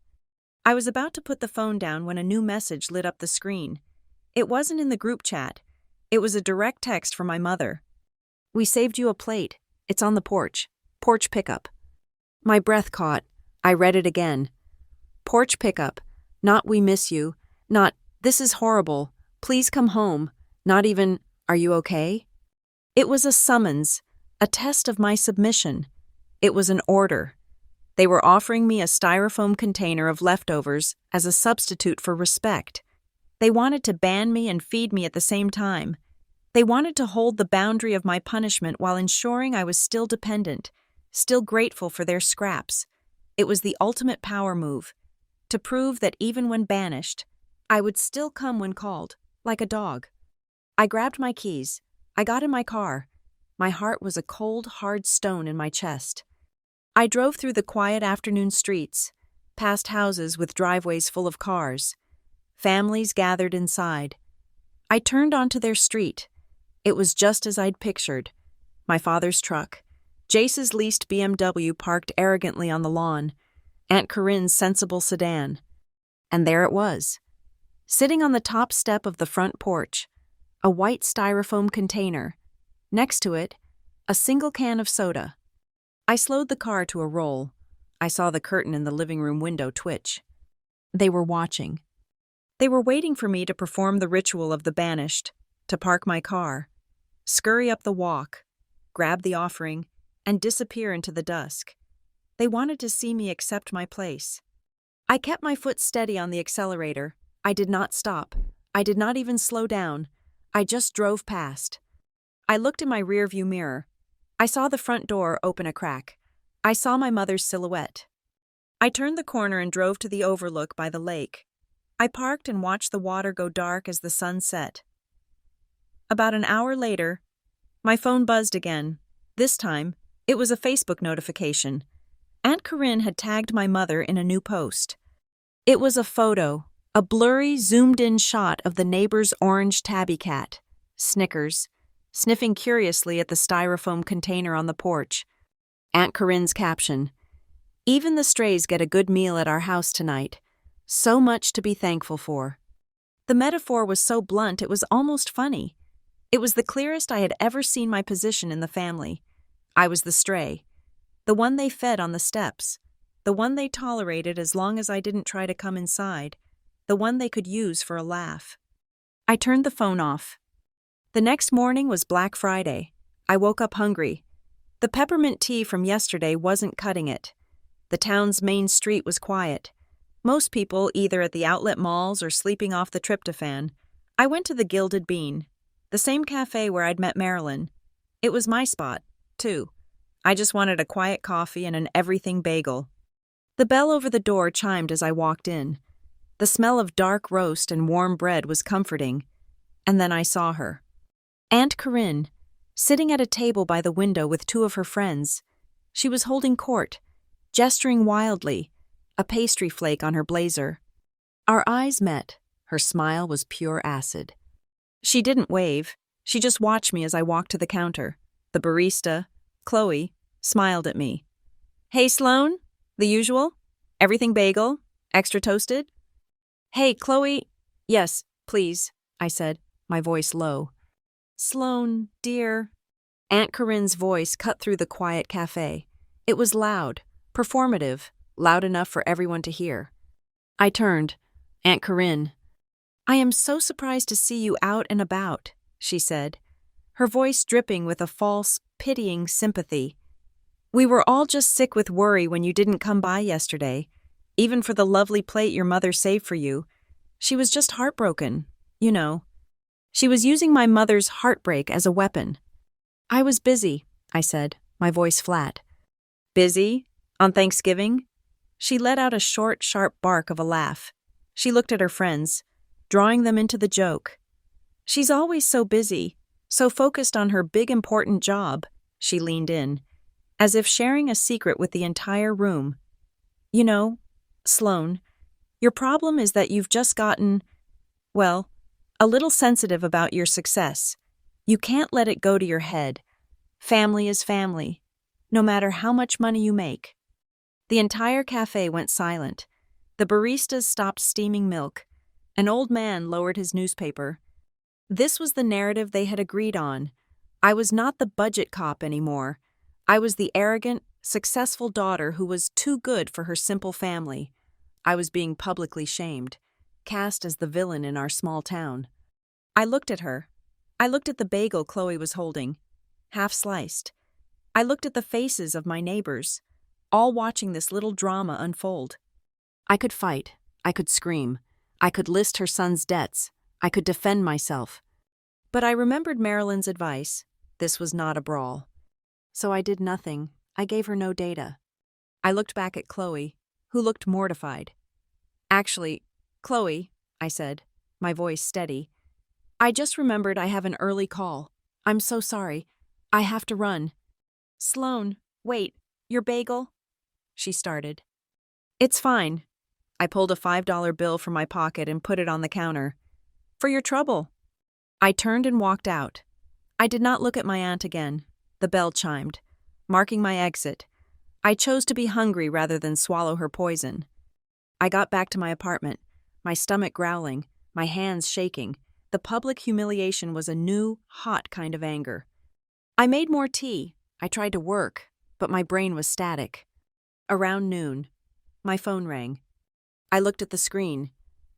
I was about to put the phone down when a new message lit up the screen. It wasn't in the group chat. It was a direct text from my mother. "We saved you a plate. It's on the porch. Porch pickup." My breath caught. I read it again. Porch pickup. Not "we miss you." Not "this is horrible. Please come home." Not even "are you okay?" It was a summons, a test of my submission. It was an order. They were offering me a styrofoam container of leftovers as a substitute for respect. They wanted to ban me and feed me at the same time. They wanted to hold the boundary of my punishment while ensuring I was still dependent, still grateful for their scraps. It was the ultimate power move, to prove that even when banished, I would still come when called, like a dog. I grabbed my keys. I got in my car. My heart was a cold, hard stone in my chest. I drove through the quiet afternoon streets, past houses with driveways full of cars. Families gathered inside. I turned onto their street. It was just as I'd pictured. My father's truck, Jace's leased BMW parked arrogantly on the lawn, Aunt Corinne's sensible sedan. And there it was, sitting on the top step of the front porch, a white styrofoam container. Next to it, a single can of soda. I slowed the car to a roll. I saw the curtain in the living room window twitch. They were watching. They were waiting for me to perform the ritual of the banished, to park my car, scurry up the walk, grab the offering, and disappear into the dusk. They wanted to see me accept my place. I kept my foot steady on the accelerator. I did not stop. I did not even slow down. I just drove past. I looked in my rearview mirror. I saw the front door open a crack. I saw my mother's silhouette. I turned the corner and drove to the overlook by the lake. I parked and watched the water go dark as the sun set. About an hour later, my phone buzzed again. This time, it was a Facebook notification. Aunt Corinne had tagged my mother in a new post. It was a photo, a blurry, zoomed-in shot of the neighbor's orange tabby cat, Snickers, sniffing curiously at the styrofoam container on the porch. Aunt Corinne's caption, "Even the strays get a good meal at our house tonight. So much to be thankful for." The metaphor was so blunt it was almost funny. It was the clearest I had ever seen my position in the family. I was the stray, the one they fed on the steps, the one they tolerated as long as I didn't try to come inside, the one they could use for a laugh. I turned the phone off. The next morning was Black Friday. I woke up hungry. The peppermint tea from yesterday wasn't cutting it. The town's main street was quiet. Most people either at the outlet malls or sleeping off the tryptophan. I went to the Gilded Bean, the same cafe where I'd met Marilyn. It was my spot, too. I just wanted a quiet coffee and an everything bagel. The bell over the door chimed as I walked in. The smell of dark roast and warm bread was comforting. And then I saw her. Aunt Corinne, sitting at a table by the window with two of her friends. She was holding court, gesturing wildly, a pastry flake on her blazer. Our eyes met. Her smile was pure acid. She didn't wave. She just watched me as I walked to the counter. The barista, Chloe, smiled at me. "Hey, Sloan? The usual? Everything bagel? Extra toasted?" "Hey, Chloe." "Yes, please," I said, my voice low. "Sloan, dear." Aunt Corinne's voice cut through the quiet cafe. It was loud, performative, loud enough for everyone to hear. I turned. "Aunt Corinne." "I am so surprised to see you out and about," she said, her voice dripping with a false, pitying sympathy. "We were all just sick with worry when you didn't come by yesterday, even for the lovely plate your mother saved for you. She was just heartbroken, you know. She was using my mother's heartbreak as a weapon." "I was busy," I said, my voice flat. "Busy? On Thanksgiving?" She let out a short, sharp bark of a laugh. She looked at her friends, drawing them into the joke. "She's always so busy, so focused on her big important job," she leaned in, as if sharing a secret with the entire room. "You know, Sloan, your problem is that you've just gotten Well, a little sensitive about your success. You can't let it go to your head. Family is family, no matter how much money you make. The entire cafe went silent. The baristas stopped steaming milk. An old man lowered his newspaper. This was the narrative they had agreed on. I was not the budget cop anymore. I was the arrogant, successful daughter who was too good for her simple family. I was being publicly shamed, cast as the villain in our small town. I looked at her. I looked at the bagel Chloe was holding, half sliced. I looked at the faces of my neighbors, all watching this little drama unfold. I could fight. I could scream. I could list her son's debts. I could defend myself. But I remembered Marilyn's advice. This was not a brawl. So I did nothing. I gave her no data. I looked back at Chloe, who looked mortified. Actually, Chloe, I said, my voice steady, I just remembered I have an early call. I'm so sorry. I have to run. Sloan, wait, your bagel? She started. It's fine. I pulled a $5 bill from my pocket and put it on the counter. For your trouble. I turned and walked out. I did not look at my aunt again. The bell chimed, marking my exit. I chose to be hungry rather than swallow her poison. I got back to my apartment, my stomach growling, my hands shaking. The public humiliation was a new, hot kind of anger. I made more tea. I tried to work, but my brain was static. Around noon, my phone rang. I looked at the screen.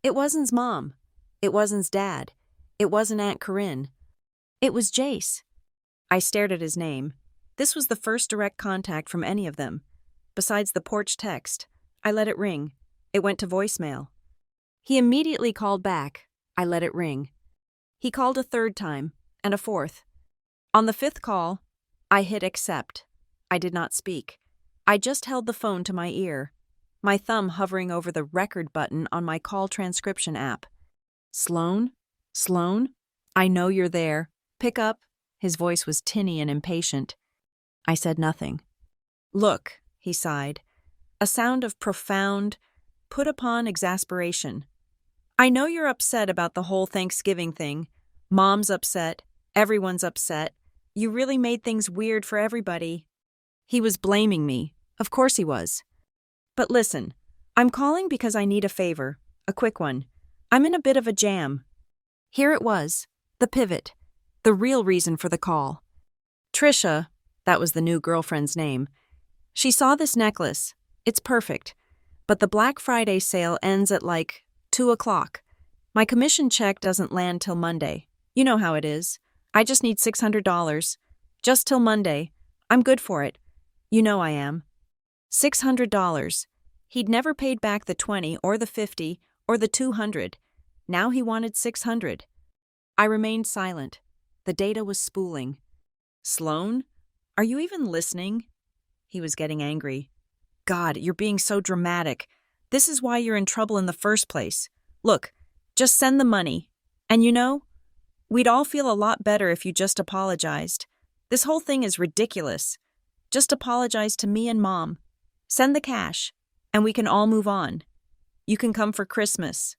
It wasn't Mom. It wasn't Dad. It wasn't Aunt Corinne. It was Jace. I stared at his name. This was the first direct contact from any of them. Besides the porch text, I let it ring. It went to voicemail. He immediately called back. I let it ring. He called a third time, and a fourth. On the fifth call, I hit accept. I did not speak. I just held the phone to my ear, my thumb hovering over the record button on my call transcription app. Sloan? Sloan? I know you're there. Pick up. His voice was tinny and impatient. I said nothing. Look, he sighed, a sound of profound, put-upon exasperation. I know you're upset about the whole Thanksgiving thing. Mom's upset. Everyone's upset. You really made things weird for everybody. He was blaming me. Of course he was. But listen, I'm calling because I need a favor, a quick one. I'm in a bit of a jam. Here it was, the pivot, the real reason for the call. Trisha, that was the new girlfriend's name, she saw this necklace. It's perfect. But the Black Friday sale ends at 2 o'clock. My commission check doesn't land till Monday. You know how it is. I just need $600. Just till Monday. I'm good for it. You know I am. $600. He'd never paid back the 20 or the 50 or the 200. Now he wanted 600. I remained silent. The data was spooling. Sloan? Are you even listening? He was getting angry. God, you're being so dramatic. This is why you're in trouble in the first place. Look, just send the money. And we'd all feel a lot better if you just apologized. This whole thing is ridiculous. Just apologize to me and Mom. Send the cash, and we can all move on. You can come for Christmas.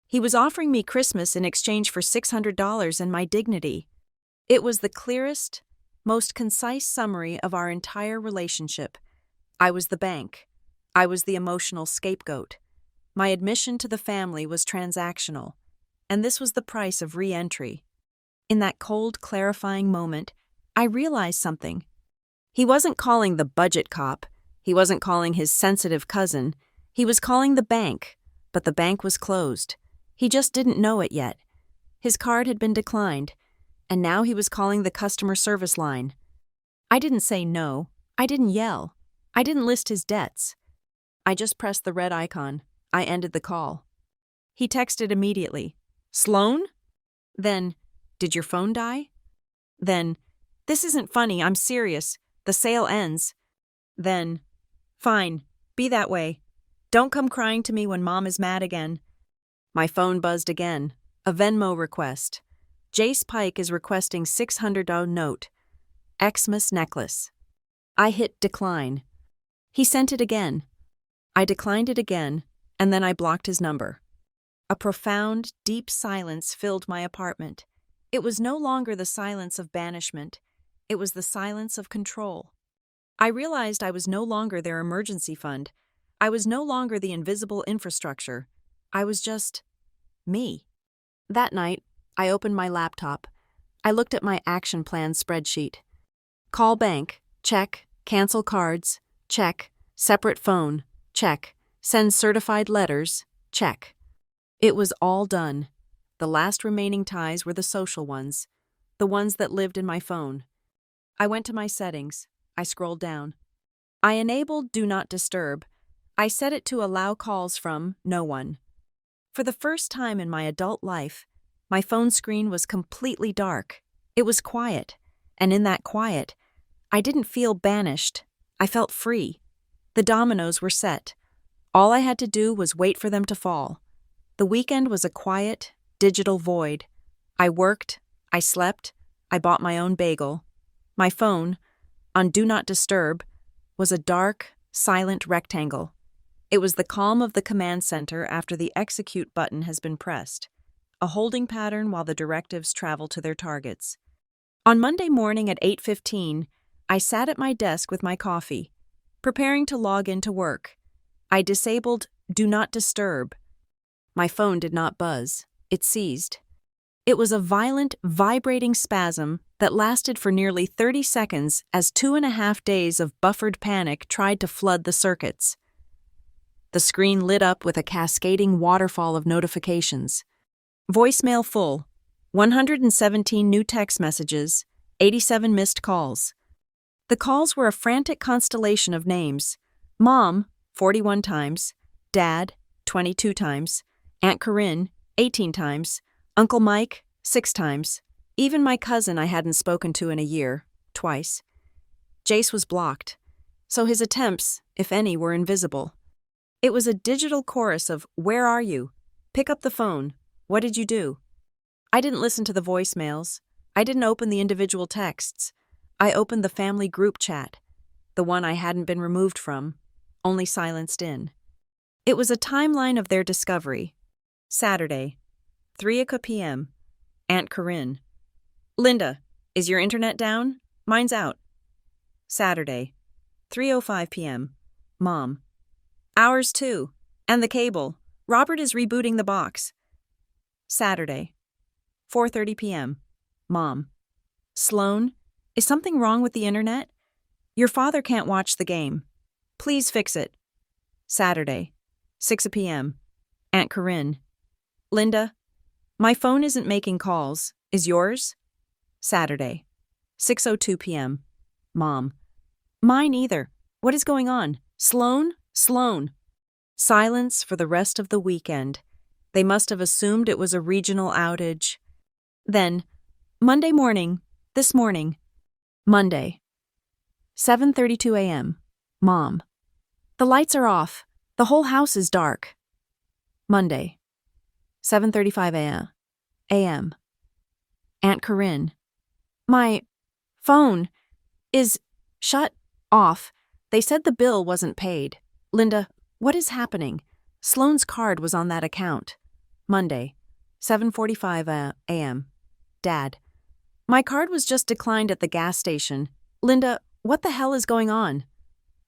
He was offering me Christmas in exchange for $600 and my dignity. It was the clearest, most concise summary of our entire relationship. I was the bank. I was the emotional scapegoat. My admission to the family was transactional, and this was the price of re-entry. In that cold, clarifying moment, I realized something. He wasn't calling the budget cop. He wasn't calling his sensitive cousin. He was calling the bank, but the bank was closed. He just didn't know it yet. His card had been declined, and now he was calling the customer service line. I didn't say no. I didn't yell. I didn't list his debts. I just pressed the red icon. I ended the call. He texted immediately. Sloan? Then, did your phone die? Then, this isn't funny, I'm serious. The sale ends. Then, fine, be that way. Don't come crying to me when Mom is mad again. My phone buzzed again. A Venmo request. Jace Pike is requesting $600 note. Xmas necklace. I hit decline. He sent it again. I declined it again, and then I blocked his number. A profound, deep silence filled my apartment. It was no longer the silence of banishment. It was the silence of control. I realized I was no longer their emergency fund. I was no longer the invisible infrastructure. I was just me. That night, I opened my laptop. I looked at my action plan spreadsheet. Call bank, check. Cancel cards, check. Separate phone, check. Send certified letters, check. It was all done. The last remaining ties were the social ones, the ones that lived in my phone. I went to my settings. I scrolled down. I enabled Do Not Disturb. I set it to allow calls from no one. For the first time in my adult life, my phone screen was completely dark. It was quiet, and in that quiet, I didn't feel banished. I felt free. The dominoes were set. All I had to do was wait for them to fall. The weekend was a quiet, digital void. I worked, I slept, I bought my own bagel. My phone, on Do Not Disturb, was a dark, silent rectangle. It was the calm of the command center after the execute button has been pressed, a holding pattern while the directives travel to their targets. On Monday morning at 8:15, I sat at my desk with my coffee, preparing to log into work. I disabled Do Not Disturb. My phone did not buzz. It seized. It was a violent, vibrating spasm that lasted for nearly 30 seconds as 2.5 days of buffered panic tried to flood the circuits. The screen lit up with a cascading waterfall of notifications. Voicemail full, 117 new text messages, 87 missed calls. The calls were a frantic constellation of names. Mom, 41 times. Dad, 22 times. Aunt Corinne, 18 times. Uncle Mike, 6 times. Even my cousin I hadn't spoken to in a year, twice. Jace was blocked, so his attempts, if any, were invisible. It was a digital chorus of, "Where are you? Pick up the phone. What did you do?" I didn't listen to the voicemails. I didn't open the individual texts. I opened the family group chat, the one I hadn't been removed from, only silenced in. It was a timeline of their discovery. Saturday, 3:00 p.m. Aunt Corinne. "Linda, is your internet down? Mine's out." Saturday, 3:05 p.m. Mom. "Ours too. And the cable. Robert is rebooting the box." Saturday, 4:30 p.m. Mom. "Sloan, is something wrong with the internet? Your father can't watch the game. Please fix it." Saturday, 6 p.m. Aunt Corinne. "Linda, my phone isn't making calls. Is yours?" Saturday, 6:02 p.m. Mom. "Mine either. What is going on? Sloan? Sloan." Silence for the rest of the weekend. They must have assumed it was a regional outage. Then, Monday morning, this morning. Monday, 7:32 a.m. Mom. "The lights are off. The whole house is dark." Monday, 7:35 a.m. Aunt Corinne. "My phone is shut off. They said the bill wasn't paid. Linda, what is happening? Sloan's card was on that account." Monday, 7:45 a.m. Dad. "My card was just declined at the gas station. Linda, what the hell is going on?"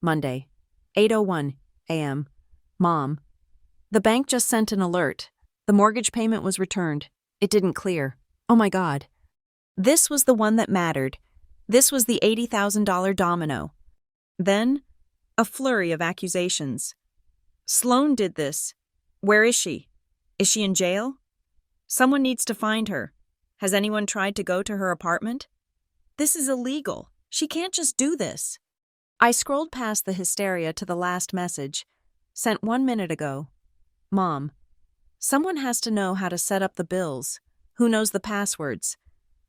Monday, 8:01 a.m. Mom. "The bank just sent an alert. The mortgage payment was returned. It didn't clear. Oh my God." This was the one that mattered. This was the $80,000 domino. Then, a flurry of accusations. "Sloan did this. Where is she? Is she in jail? Someone needs to find her. Has anyone tried to go to her apartment? This is illegal. She can't just do this." I scrolled past the hysteria to the last message, sent 1 minute ago. Mom. "Someone has to know how to set up the bills. Who knows the passwords?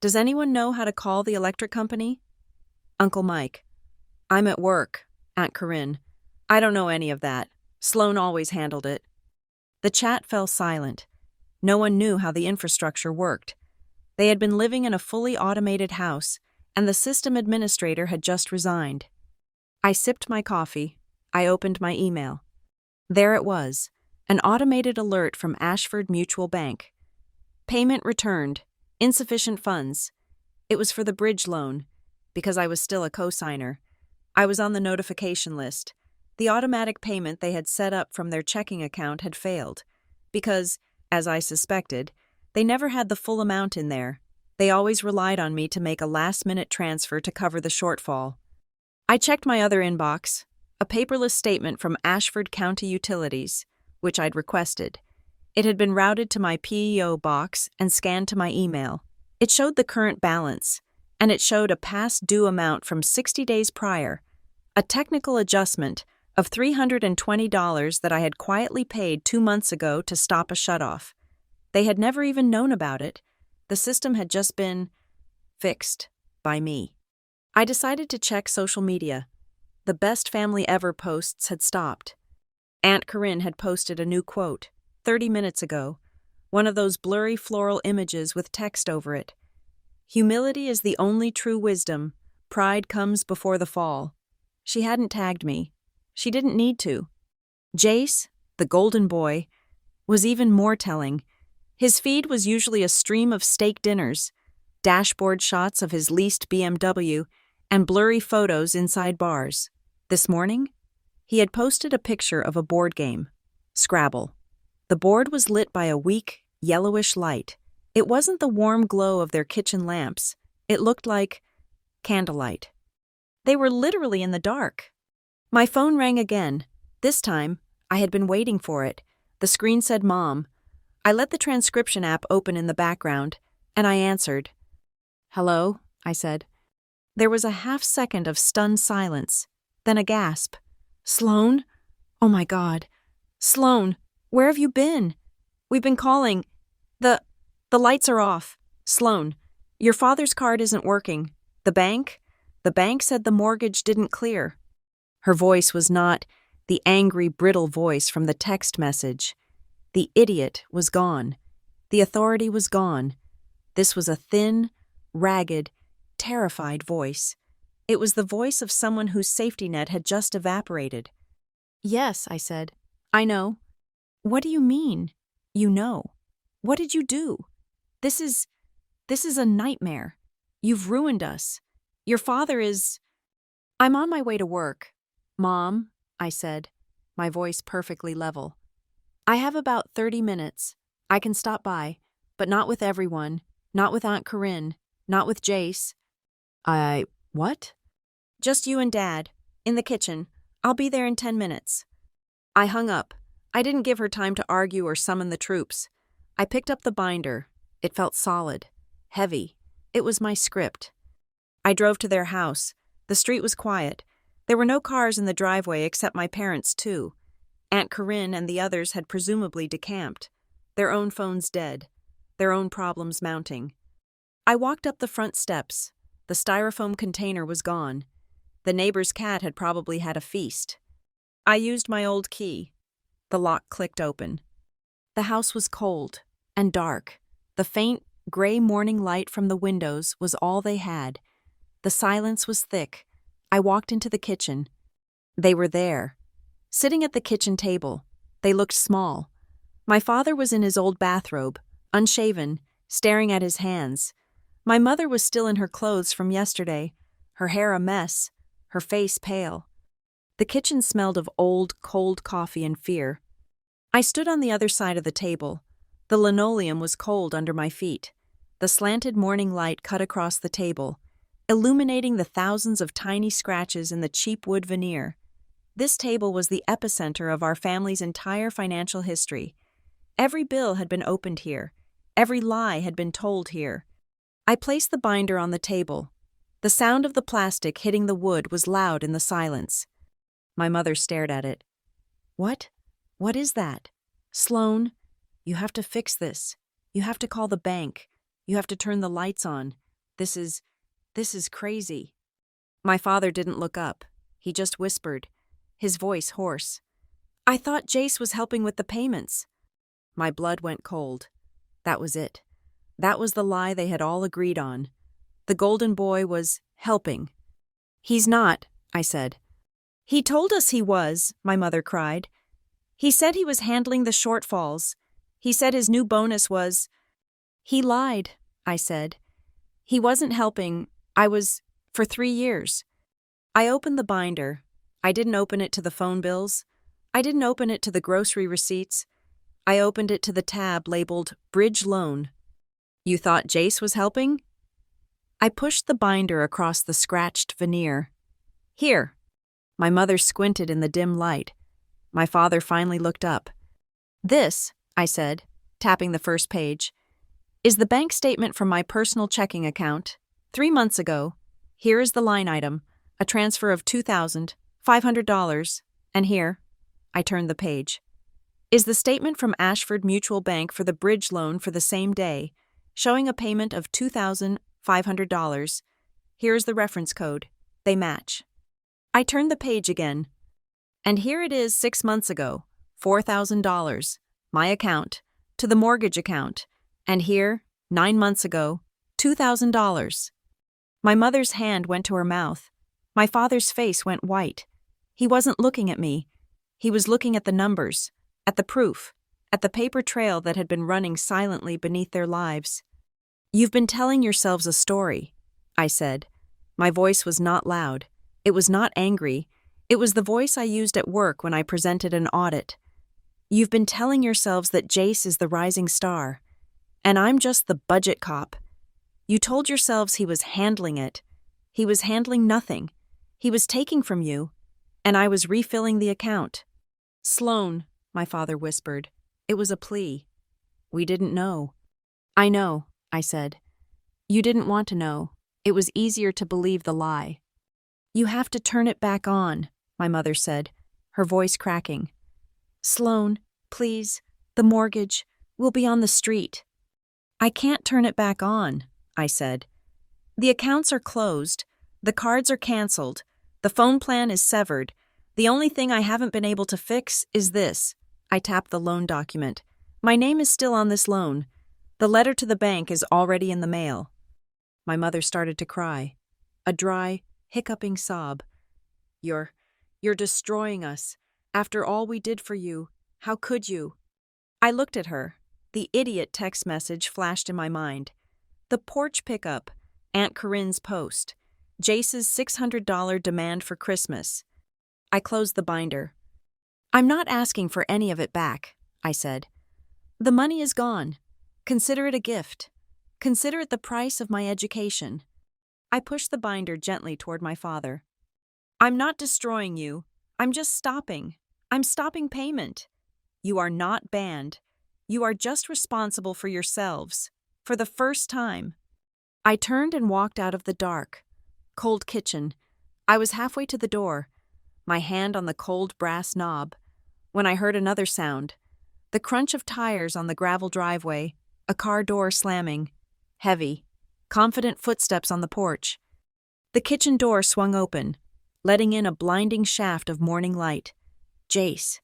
Does anyone know how to call the electric company?" Uncle Mike. "I'm at work." Aunt Corinne. "I don't know any of that. Sloan always handled it." The chat fell silent. No one knew how the infrastructure worked. They had been living in a fully automated house, and the system administrator had just resigned. I sipped my coffee. I opened my email. There it was, An automated alert from Ashford Mutual Bank. Payment returned. Insufficient funds. It was for the bridge loan, because I was still a cosigner. I was on the notification list. The automatic payment they had set up from their checking account had failed, because, as I suspected, they never had the full amount in there. They always relied on me to make a last-minute transfer to cover the shortfall. I checked my other inbox, a paperless statement from Ashford County Utilities, which I'd requested. It had been routed to my PEO box and scanned to my email. It showed the current balance, and it showed a past due amount from 60 days prior, a technical adjustment of $320 that I had quietly paid 2 months ago to stop a shutoff. They had never even known about it. The system had just been fixed by me. I decided to check social media. The best family ever posts had stopped. Aunt Corinne had posted a new quote 30 minutes ago, one of those blurry floral images with text over it. Humility is the only true wisdom. Pride comes before the fall. She hadn't tagged me. She didn't need to. Jace, the golden boy, was even more telling. His feed was usually a stream of steak dinners, dashboard shots of his leased BMW, and blurry photos inside bars. This morning, he had posted a picture of a board game, Scrabble. The board was lit by a weak, yellowish light. It wasn't the warm glow of their kitchen lamps. It looked like candlelight. They were literally in the dark. My phone rang again. This time, I had been waiting for it. The screen said Mom. I let the transcription app open in the background, and I answered. Hello, I said. There was a half-second of stunned silence, then a gasp. Sloan? Oh my God. Sloan, where have you been? We've been calling. The lights are off. Sloan, your father's card isn't working. The bank said the mortgage didn't clear. Her voice was not the angry, brittle voice from the text message. The idiot was gone. The authority was gone. This was a thin, ragged, terrified voice. It was the voice of someone whose safety net had just evaporated. Yes, I said. I know. What do you mean, you know? What did you do? This is a nightmare. You've ruined us. Your father is... I'm on my way to work. Mom, I said, my voice perfectly level. I have about 30 minutes. I can stop by, but not with everyone, not with Aunt Corinne, not with Jace. What? Just you and Dad, in the kitchen. I'll be there in 10 minutes. I hung up. I didn't give her time to argue or summon the troops. I picked up the binder. It felt solid, heavy. It was my script. I drove to their house. The street was quiet. There were no cars in the driveway except my parents, too. Aunt Corinne and the others had presumably decamped, their own phones dead, their own problems mounting. I walked up the front steps. The styrofoam container was gone. The neighbor's cat had probably had a feast. I used my old key. The lock clicked open. The house was cold and dark. The faint, gray morning light from the windows was all they had. The silence was thick. I walked into the kitchen. They were there. Sitting at the kitchen table, they looked small. My father was in his old bathrobe, unshaven, staring at his hands. My mother was still in her clothes from yesterday, her hair a mess, her face pale. The kitchen smelled of old, cold coffee and fear. I stood on the other side of the table. The linoleum was cold under my feet. The slanted morning light cut across the table, illuminating the thousands of tiny scratches in the cheap wood veneer. This table was the epicenter of our family's entire financial history. Every bill had been opened here. Every lie had been told here. I placed the binder on the table. The sound of the plastic hitting the wood was loud in the silence. My mother stared at it. What? What is that? Sloan, you have to fix this. You have to call the bank. You have to turn the lights on. This is crazy. My father didn't look up. He just whispered, his voice hoarse. I thought Jace was helping with the payments. My blood went cold. That was it. That was the lie they had all agreed on. The golden boy was helping. He's not, I said. He told us he was, my mother cried. He said he was handling the shortfalls. He said his new bonus was... He lied, I said. He wasn't helping. For 3 years. I opened the binder. I didn't open it to the phone bills. I didn't open it to the grocery receipts. I opened it to the tab labeled Bridge Loan. You thought Jace was helping? I pushed the binder across the scratched veneer. Here. My mother squinted in the dim light. My father finally looked up. This, I said, tapping the first page, is the bank statement from my personal checking account. 3 months ago, here is the line item, a transfer of $2,500, and here, I turned the page, is the statement from Ashford Mutual Bank for the bridge loan for the same day, showing a payment of $2,500. Here is the reference code. They match. I turned the page again. And here it is 6 months ago, $4,000, my account, to the mortgage account, and here, 9 months ago, $2,000. My mother's hand went to her mouth. My father's face went white. He wasn't looking at me. He was looking at the numbers, at the proof, at the paper trail that had been running silently beneath their lives. You've been telling yourselves a story, I said. My voice was not loud. It was not angry. It was the voice I used at work when I presented an audit. You've been telling yourselves that Jace is the rising star, and I'm just the budget cop. You told yourselves he was handling it. He was handling nothing. He was taking from you, and I was refilling the account. Sloan, my father whispered. It was a plea. We didn't know. I know, I said. You didn't want to know. It was easier to believe the lie. You have to turn it back on, my mother said, her voice cracking. Sloan, please, the mortgage, we'll be on the street. I can't turn it back on, I said. The accounts are closed, the cards are canceled, the phone plan is severed. The only thing I haven't been able to fix is this. I tapped the loan document. My name is still on this loan. The letter to the bank is already in the mail. My mother started to cry. A dry, hiccuping sob. You're destroying us. After all we did for you, how could you? I looked at her. The idiot text message flashed in my mind. The porch pickup, Aunt Corinne's post, Jace's $600 demand for Christmas. I closed the binder. I'm not asking for any of it back, I said. The money is gone. Consider it a gift. Consider it the price of my education. I pushed the binder gently toward my father. I'm not destroying you. I'm just stopping. I'm stopping payment. You are not banned. You are just responsible for yourselves. For the first time. I turned and walked out of the dark, cold kitchen. I was halfway to the door, my hand on the cold brass knob, when I heard another sound. The crunch of tires on the gravel driveway, a car door slamming. Heavy, confident footsteps on the porch. The kitchen door swung open, letting in a blinding shaft of morning light. Jace.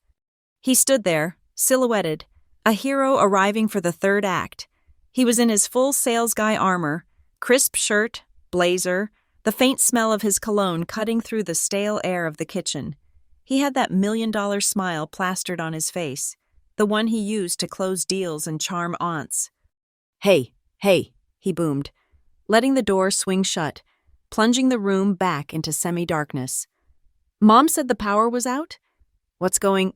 He stood there, silhouetted, a hero arriving for the third act. He was in his full sales guy armor, crisp shirt, blazer, the faint smell of his cologne cutting through the stale air of the kitchen. He had that $1 million smile plastered on his face, the one he used to close deals and charm aunts. Hey, he boomed, letting the door swing shut, plunging the room back into semi-darkness. Mom said the power was out? What's going...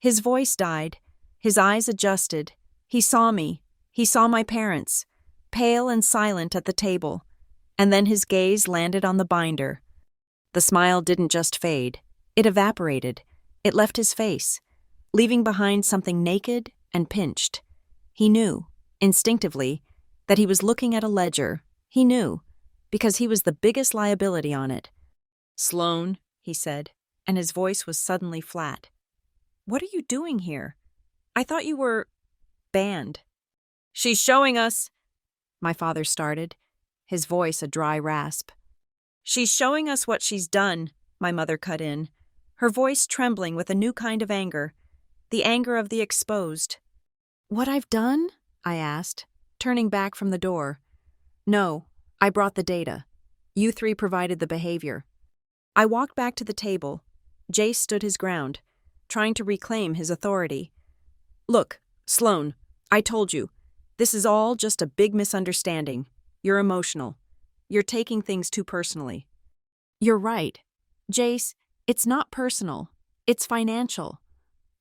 His voice died. His eyes adjusted. He saw me. He saw my parents, pale and silent at the table. And then his gaze landed on the binder. The smile didn't just fade. It evaporated. It left his face, leaving behind something naked and pinched. He knew, instinctively, that he was looking at a ledger. He knew, because he was the biggest liability on it. Sloan, he said, and his voice was suddenly flat. What are you doing here? I thought you were... banned. She's showing us... My father started, his voice a dry rasp. She's showing us what she's done, my mother cut in, her voice trembling with a new kind of anger, the anger of the exposed. What I've done? I asked, turning back from the door. No, I brought the data. You three provided the behavior. I walked back to the table. Jace stood his ground. trying to reclaim his authority. "Look, Sloan, I told you. This is all just a big misunderstanding. You're emotional. You're taking things too personally." "You're right. Jace, it's not personal. It's financial."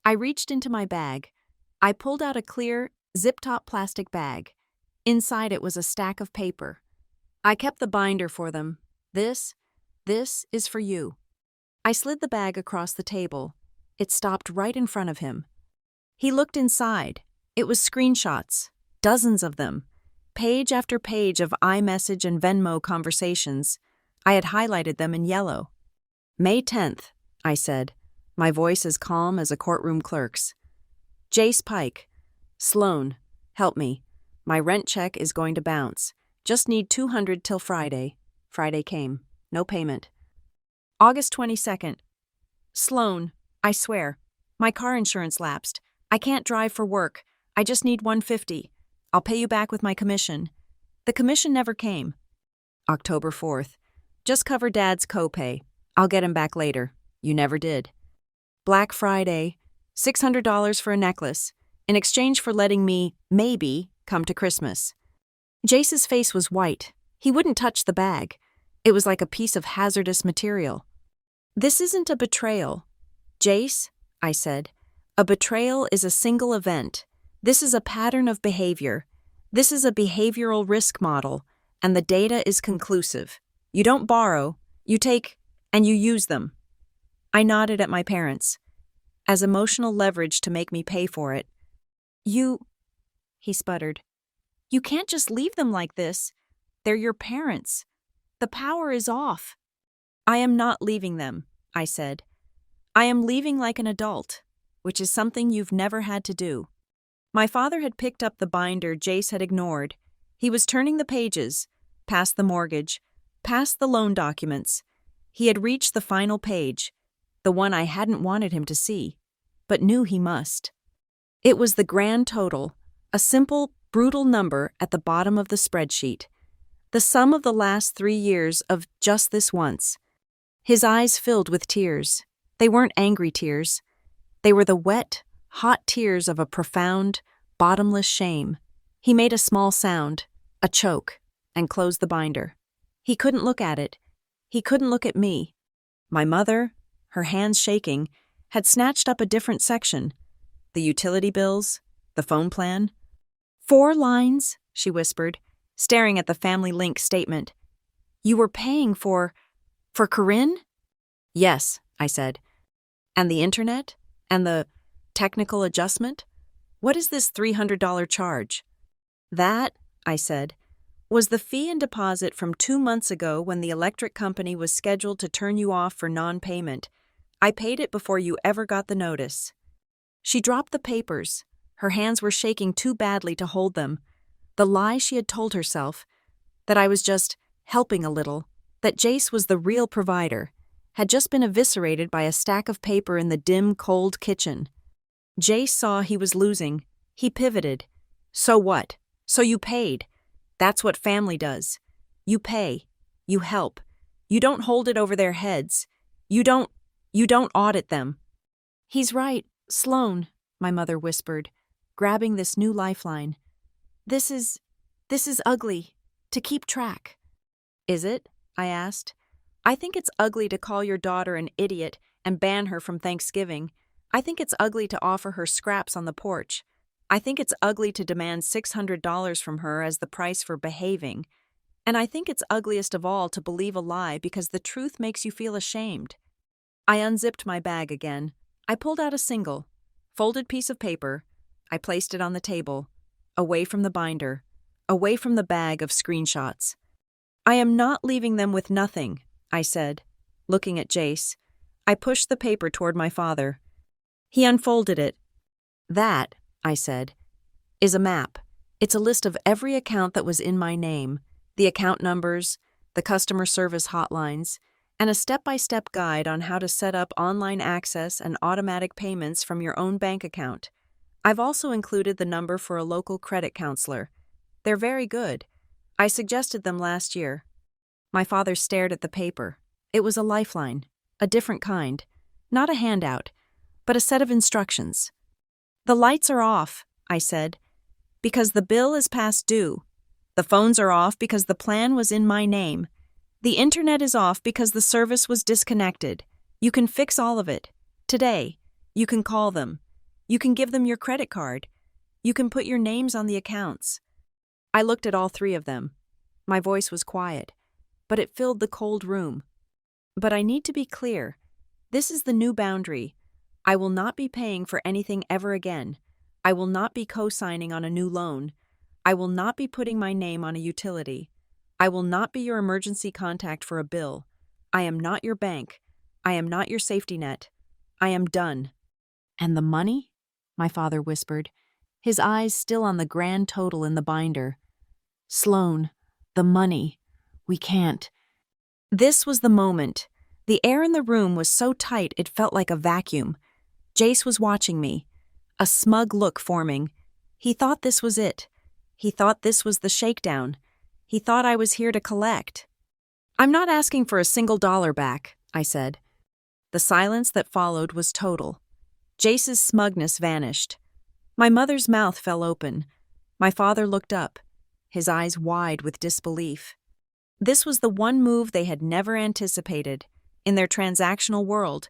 I reached into my bag. I pulled out a clear, zip-top plastic bag. Inside it was a stack of paper. I kept the binder for them. This is for you." I slid the bag across the table. It stopped right in front of him. He looked inside. It was screenshots, dozens of them, page after page of iMessage and Venmo conversations. I had highlighted them in yellow. "May 10th, I said, my voice as calm as a courtroom clerk's. "Jace Pike. Sloan, help me. My rent check is going to bounce. Just need $200 till Friday." Friday came. No payment. "August 22nd. Sloan, I swear. My car insurance lapsed. I can't drive for work. I just need $150. I'll pay you back with my commission." The commission never came. October 4th. "Just cover Dad's copay. I'll get him back later." You never did. Black Friday. $600 for a necklace, in exchange for letting me, maybe, come to Christmas. Jace's face was white. He wouldn't touch the bag. It was like a piece of hazardous material. "This isn't a betrayal. Jace," I said, "a betrayal is a single event. This is a pattern of behavior. This is a behavioral risk model, and the data is conclusive. You don't borrow, you take, and you use them." I nodded at my parents, as emotional leverage to make me pay for it. He sputtered. "You can't just leave them like this. They're your parents. The power is off." "I am not leaving them," I said. "I am leaving like an adult, which is something you've never had to do." My father had picked up the binder Jace had ignored. He was turning the pages, past the mortgage, past the loan documents. He had reached the final page, the one I hadn't wanted him to see, but knew he must. It was the grand total, a simple, brutal number at the bottom of the spreadsheet. The sum of the last 3 years of just this once. His eyes filled with tears. They weren't angry tears. They were the wet, hot tears of a profound, bottomless shame. He made a small sound, a choke, and closed the binder. He couldn't look at it. He couldn't look at me. My mother, her hands shaking, had snatched up a different section. The utility bills, the phone plan. 4 lines, she whispered, staring at the Family Link statement. "You were paying for Corinne?" "Yes," I said. "And the internet? And the technical adjustment? What is this $300 charge?" "That," I said, "was the fee and deposit from 2 months ago when the electric company was scheduled to turn you off for non-payment. I paid it before you ever got the notice." She dropped the papers. Her hands were shaking too badly to hold them. The lie she had told herself, that I was just helping a little, that Jace was the real provider, had just been eviscerated by a stack of paper in the dim, cold kitchen. Jace saw he was losing. He pivoted. "So what? So you paid. That's what family does. You pay. You help. You don't hold it over their heads. You don't audit them." "He's right, Sloan," my mother whispered, grabbing this new lifeline. This is ugly, to keep track." "Is it?" I asked. "I think it's ugly to call your daughter an idiot and ban her from Thanksgiving. I think it's ugly to offer her scraps on the porch. I think it's ugly to demand $600 from her as the price for behaving. And I think it's ugliest of all to believe a lie because the truth makes you feel ashamed." I unzipped my bag again. I pulled out a single, folded piece of paper. I placed it on the table, away from the binder, away from the bag of screenshots. "I am not leaving them with nothing," I said, looking at Jace. I pushed the paper toward my father. He unfolded it. "That," I said, "is a map. It's a list of every account that was in my name, the account numbers, the customer service hotlines, and a step-by-step guide on how to set up online access and automatic payments from your own bank account. I've also included the number for a local credit counselor. They're very good. I suggested them last year." My father stared at the paper. It was a lifeline, a different kind, not a handout, but a set of instructions. "The lights are off," I said, "because the bill is past due. The phones are off because the plan was in my name. The internet is off because the service was disconnected. You can fix all of it. Today, you can call them. You can give them your credit card. You can put your names on the accounts." I looked at all three of them. My voice was quiet, but it filled the cold room. "But I need to be clear. This is the new boundary. I will not be paying for anything ever again. I will not be co-signing on a new loan. I will not be putting my name on a utility. I will not be your emergency contact for a bill. I am not your bank. I am not your safety net. I am done." "And the money?" my father whispered, his eyes still on the grand total in the binder. "Sloan, the money. We can't." This was the moment. The air in the room was so tight it felt like a vacuum. Jace was watching me, a smug look forming. He thought this was it. He thought this was the shakedown. He thought I was here to collect. "I'm not asking for a single dollar back," I said. The silence that followed was total. Jace's smugness vanished. My mother's mouth fell open. My father looked up, his eyes wide with disbelief. This was the one move they had never anticipated. In their transactional world,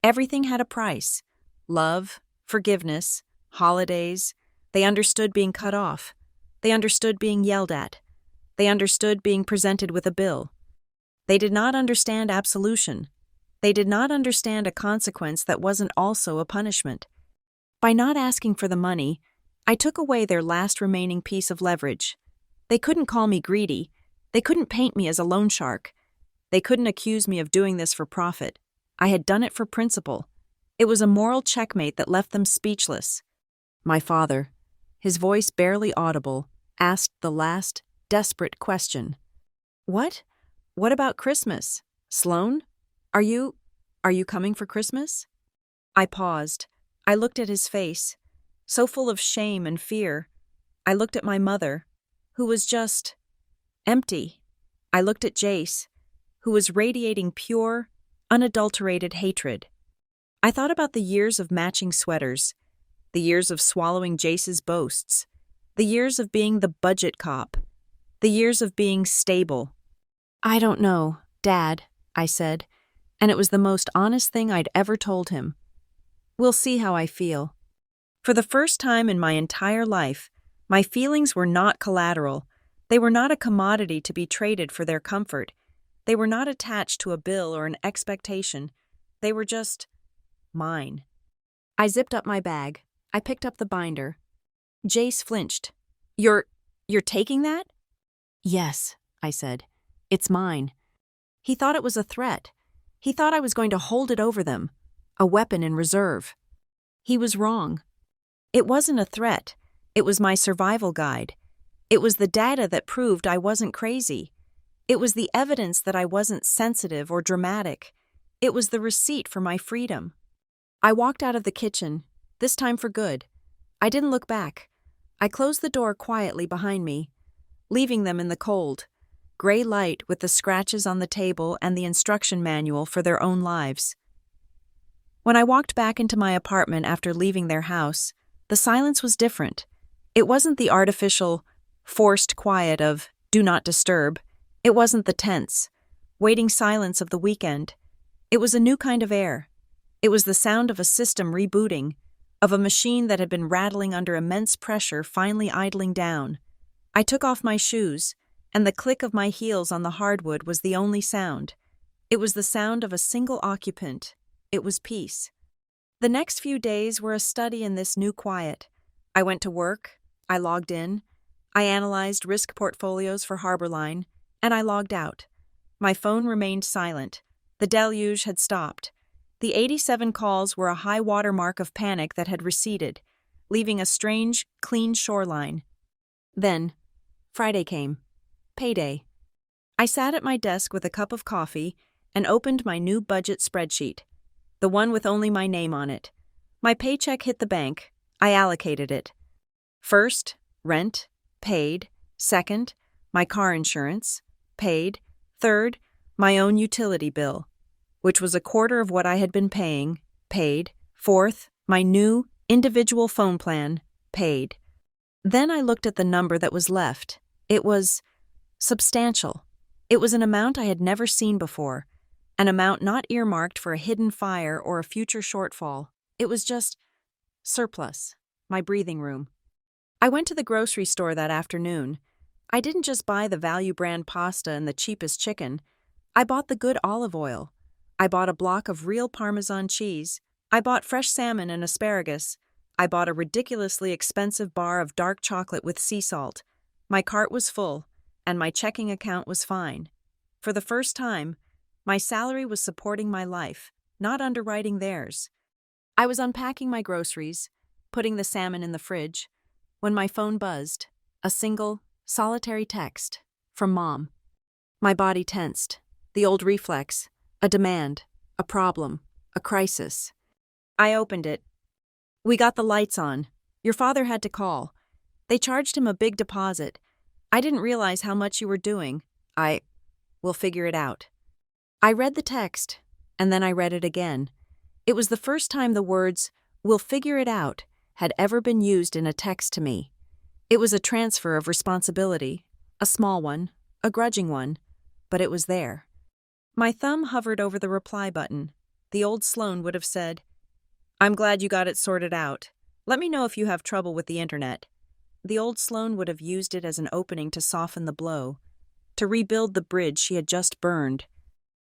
everything had a price. Love, forgiveness, holidays. They understood being cut off. They understood being yelled at. They understood being presented with a bill. They did not understand absolution. They did not understand a consequence that wasn't also a punishment. By not asking for the money, I took away their last remaining piece of leverage. They couldn't call me greedy. They couldn't paint me as a loan shark. They couldn't accuse me of doing this for profit. I had done it for principle. It was a moral checkmate that left them speechless. My father, his voice barely audible, asked the last, desperate question. "What? What about Christmas? Sloan? Are you coming for Christmas?" I paused. I looked at his face, so full of shame and fear. I looked at my mother, who was just empty. I looked at Jace, who was radiating pure, unadulterated hatred. I thought about the years of matching sweaters, the years of swallowing Jace's boasts, the years of being the budget cop, the years of being stable. "I don't know, Dad," I said, and it was the most honest thing I'd ever told him. "We'll see how I feel." For the first time in my entire life, my feelings were not collateral. They were not a commodity to be traded for their comfort. They were not attached to a bill or an expectation. They were just mine. I zipped up my bag. I picked up the binder. Jace flinched. You're taking that?" "Yes," I said. "It's mine." He thought it was a threat. He thought I was going to hold it over them, a weapon in reserve. He was wrong. It wasn't a threat. It was my survival guide. It was the data that proved I wasn't crazy. It was the evidence that I wasn't sensitive or dramatic. It was the receipt for my freedom. I walked out of the kitchen, this time for good. I didn't look back. I closed the door quietly behind me, leaving them in the cold, gray light with the scratches on the table and the instruction manual for their own lives. When I walked back into my apartment after leaving their house, the silence was different. It wasn't the artificial, forced quiet of "do not disturb." It wasn't the tense, waiting silence of the weekend. It was a new kind of air. It was the sound of a system rebooting, of a machine that had been rattling under immense pressure finally idling down. I took off my shoes, and the click of my heels on the hardwood was the only sound. It was the sound of a single occupant. It was peace. The next few days were a study in this new quiet. I went to work, I logged in, I analyzed risk portfolios for Harborline, and I logged out. My phone remained silent. The deluge had stopped. The 87 calls were a high water mark of panic that had receded, leaving a strange, clean shoreline. Then, Friday came. Payday. I sat at my desk with a cup of coffee and opened my new budget spreadsheet, the one with only my name on it. My paycheck hit the bank. I allocated it. First, rent, paid. Second, my car insurance, paid. Third, my own utility bill, which was a quarter of what I had been paying, paid. Fourth, my new, individual phone plan, paid. Then I looked at the number that was left. It was substantial. It was an amount I had never seen before, an amount not earmarked for a hidden fire or a future shortfall. It was just surplus, my breathing room. I went to the grocery store that afternoon. I didn't just buy the value brand pasta and the cheapest chicken. I bought the good olive oil. I bought a block of real Parmesan cheese. I bought fresh salmon and asparagus. I bought a ridiculously expensive bar of dark chocolate with sea salt. My cart was full, and my checking account was fine. For the first time, my salary was supporting my life, not underwriting theirs. I was unpacking my groceries, putting the salmon in the fridge, when my phone buzzed, a single, solitary text from Mom. My body tensed, the old reflex, a demand, a problem, a crisis. I opened it. "We got the lights on. Your father had to call. They charged him a big deposit. I didn't realize how much you were doing. We'll figure it out." I read the text, and then I read it again. It was the first time the words, "we'll figure it out," had ever been used in a text to me. It was a transfer of responsibility, a small one, a grudging one, but it was there. My thumb hovered over the reply button. The old Sloane would have said, "I'm glad you got it sorted out. Let me know if you have trouble with the internet." The old Sloane would have used it as an opening to soften the blow, to rebuild the bridge she had just burned.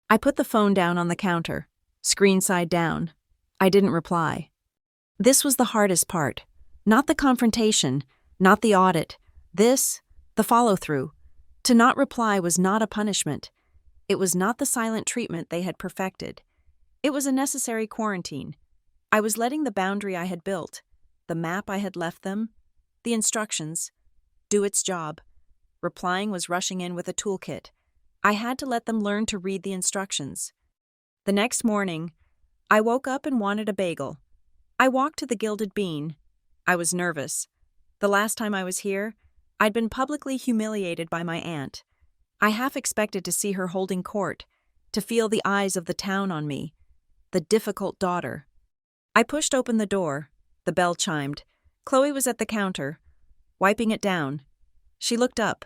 I put the phone down on the counter, screen side down. I didn't reply. This was the hardest part. Not the confrontation, not the audit. The follow-through. To not reply was not a punishment. It was not the silent treatment they had perfected. It was a necessary quarantine. I was letting the boundary I had built, the map I had left them, the instructions, do its job. Replying was rushing in with a toolkit. I had to let them learn to read the instructions. The next morning, I woke up and wanted a bagel. I walked to the Gilded Bean. I was nervous. The last time I was here, I'd been publicly humiliated by my aunt. I half expected to see her holding court, to feel the eyes of the town on me, the difficult daughter. I pushed open the door. The bell chimed. Chloe was at the counter, wiping it down. She looked up.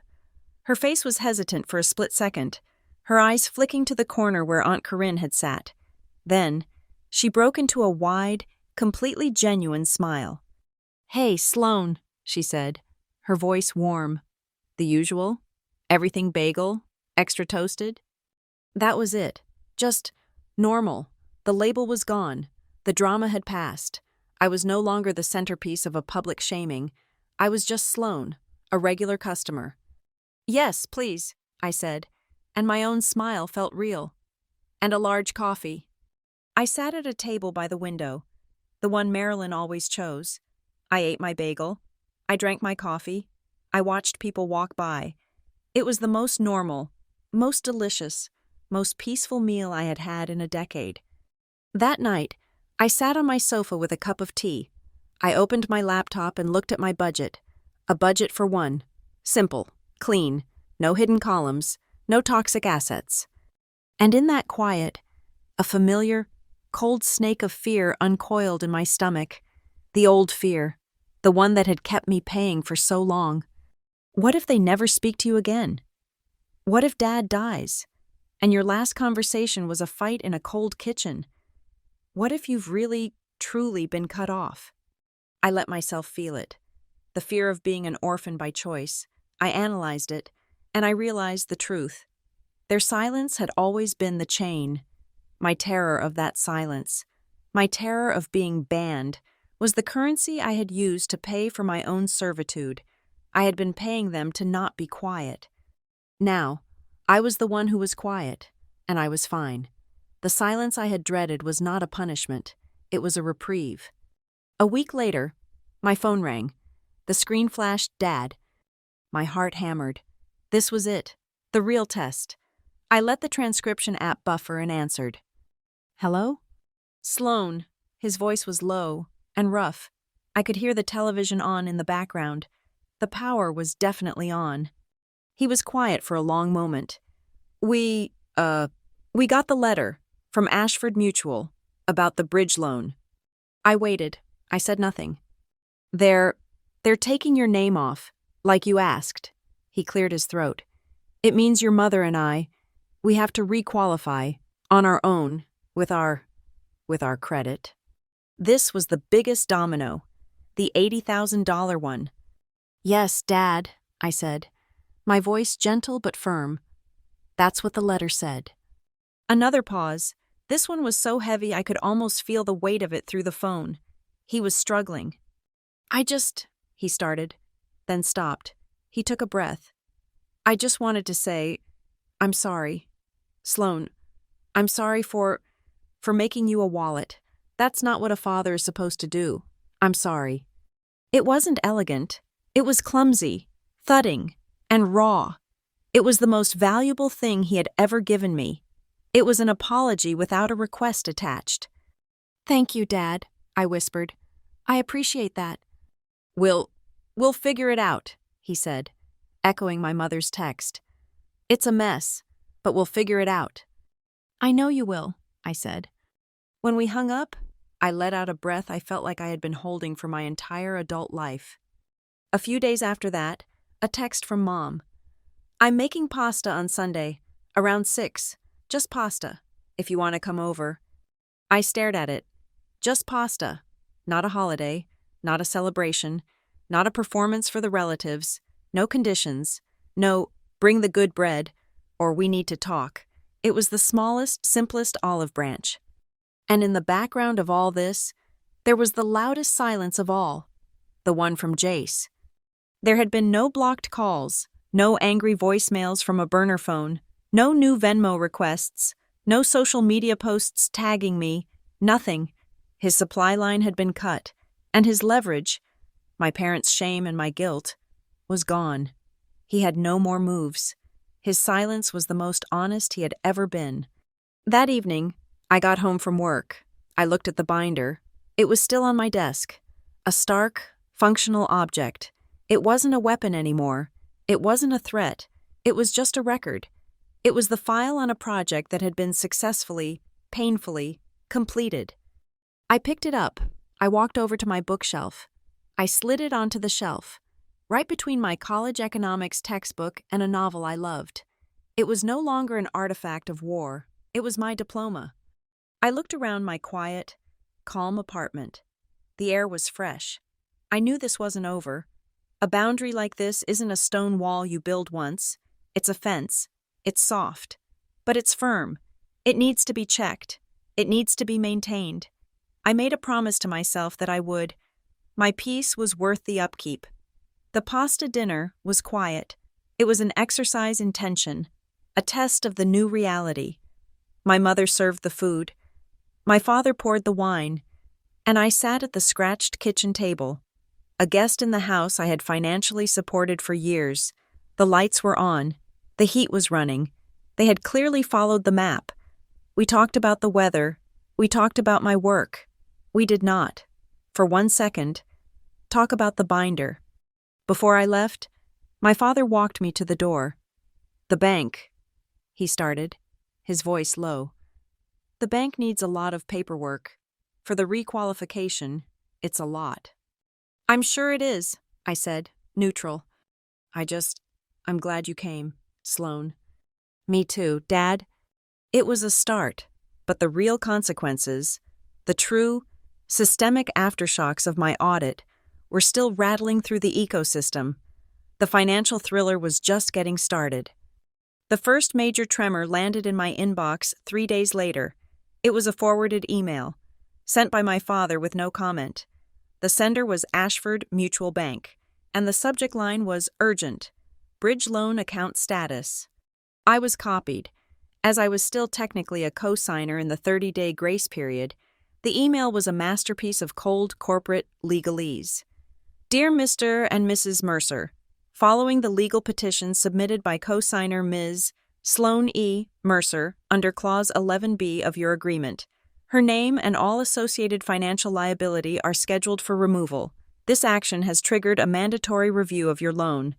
Her face was hesitant for a split second, her eyes flicking to the corner where Aunt Corinne had sat. Then, she broke into a wide, completely genuine smile. "Hey, Sloane," she said, her voice warm. "The usual? Everything bagel? Extra toasted?" That was it. Just normal. The label was gone. The drama had passed. I was no longer the centerpiece of a public shaming. I was just Sloane, a regular customer. "Yes, please," I said, and my own smile felt real. "And a large coffee." I sat at a table by the window, the one Marilyn always chose. I ate my bagel. I drank my coffee. I watched people walk by. It was the most normal, most delicious, most peaceful meal I had had in a decade. That night, I sat on my sofa with a cup of tea. I opened my laptop and looked at my budget. A budget for one. Simple, clean, no hidden columns, no toxic assets. And in that quiet, a familiar, cold snake of fear uncoiled in my stomach. The old fear, the one that had kept me paying for so long. What if they never speak to you again? What if Dad dies, and your last conversation was a fight in a cold kitchen? What if you've really, truly been cut off? I let myself feel it. The fear of being an orphan by choice. I analyzed it, and I realized the truth. Their silence had always been the chain. My terror of that silence, my terror of being banned, was the currency I had used to pay for my own servitude. I had been paying them to not be quiet. Now, I was the one who was quiet, and I was fine. The silence I had dreaded was not a punishment. It was a reprieve. A week later, my phone rang. The screen flashed Dad. My heart hammered. This was it, the real test. I let the transcription app buffer and answered. "Hello?" "Sloane." His voice was low and rough. I could hear the television on in the background. The power was definitely on. He was quiet for a long moment. We got the letter from Ashford Mutual about the bridge loan." I waited. I said nothing. They're taking your name off, like you asked. He cleared his throat. It means your mother and we have to requalify, on our own, with our credit. This was the biggest domino, the $80,000 one. Yes, Dad, I said, my voice gentle but firm. That's what the letter said. Another pause. This one was so heavy I could almost feel the weight of it through the phone. He was struggling. He started, then stopped. He took a breath. I just wanted to say, I'm sorry. Sloan, I'm sorry for making you a wallet. That's not what a father is supposed to do. I'm sorry. It wasn't elegant. It was clumsy, thudding, and raw. It was the most valuable thing he had ever given me. It was an apology without a request attached. Thank you, Dad, I whispered. I appreciate that. We'll figure it out, he said, echoing my mother's text. It's a mess, but we'll figure it out. I know you will, I said. When we hung up, I let out a breath I felt like I had been holding for my entire adult life. A few days after that, a text from Mom. I'm making pasta on Sunday, around 6. Just pasta, if you want to come over. I stared at it. Just pasta. Not a holiday, not a celebration, not a performance for the relatives, no conditions, no bring the good bread, or we need to talk. It was the smallest, simplest olive branch. And in the background of all this, there was the loudest silence of all, the one from Jace. There had been no blocked calls, no angry voicemails from a burner phone, no new Venmo requests, no social media posts tagging me, nothing. His supply line had been cut, and his leverage, my parents' shame and my guilt, was gone. He had no more moves. His silence was the most honest he had ever been. That evening, I got home from work. I looked at the binder. It was still on my desk. A stark, functional object. It wasn't a weapon anymore. It wasn't a threat. It was just a record. It was the file on a project that had been successfully, painfully, completed. I picked it up. I walked over to my bookshelf. I slid it onto the shelf, right between my college economics textbook and a novel I loved. It was no longer an artifact of war. It was my diploma. I looked around my quiet, calm apartment. The air was fresh. I knew this wasn't over. A boundary like this isn't a stone wall you build once. It's a fence. It's soft, but it's firm. It needs to be checked. It needs to be maintained. I made a promise to myself that I would. My peace was worth the upkeep. The pasta dinner was quiet. It was an exercise in tension, a test of the new reality. My mother served the food. My father poured the wine, and I sat at the scratched kitchen table. A guest in the house I had financially supported for years. The lights were on. The heat was running. They had clearly followed the map. We talked about the weather. We talked about my work. We did not, for 1 second, talk about the binder. Before I left, my father walked me to the door. The bank, he started, his voice low. The bank needs a lot of paperwork. For the requalification, it's a lot. I'm sure it is, I said, neutral. I'm glad you came, Sloan. Me too, Dad. It was a start, but the real consequences, the true, systemic aftershocks of my audit, were still rattling through the ecosystem. The financial thriller was just getting started. The first major tremor landed in my inbox 3 days later. It was a forwarded email, sent by my father with no comment. The sender was Ashford Mutual Bank, and the subject line was urgent, bridge loan account status. I was copied. As I was still technically a co-signer in the 30-day grace period, the email was a masterpiece of cold corporate legalese. Dear Mr. and Mrs. Mercer, following the legal petition submitted by co-signer Ms. Sloan E. Mercer under Clause 11B of your agreement, her name and all associated financial liability are scheduled for removal. This action has triggered a mandatory review of your loan.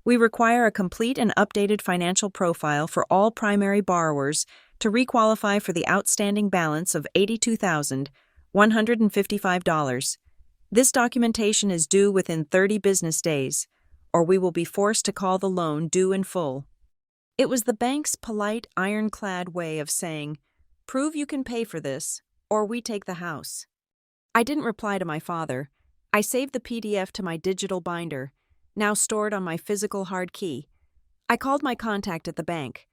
We require a complete and updated financial profile for all primary borrowers to requalify for the outstanding balance of $82,000 $155. This documentation is due within 30 business days, or we will be forced to call the loan due in full. It was the bank's polite, ironclad way of saying, "Prove you can pay for this, or we take the house." I didn't reply to my father. I saved the PDF to my digital binder, now stored on my physical hard key. I called my contact at the bank.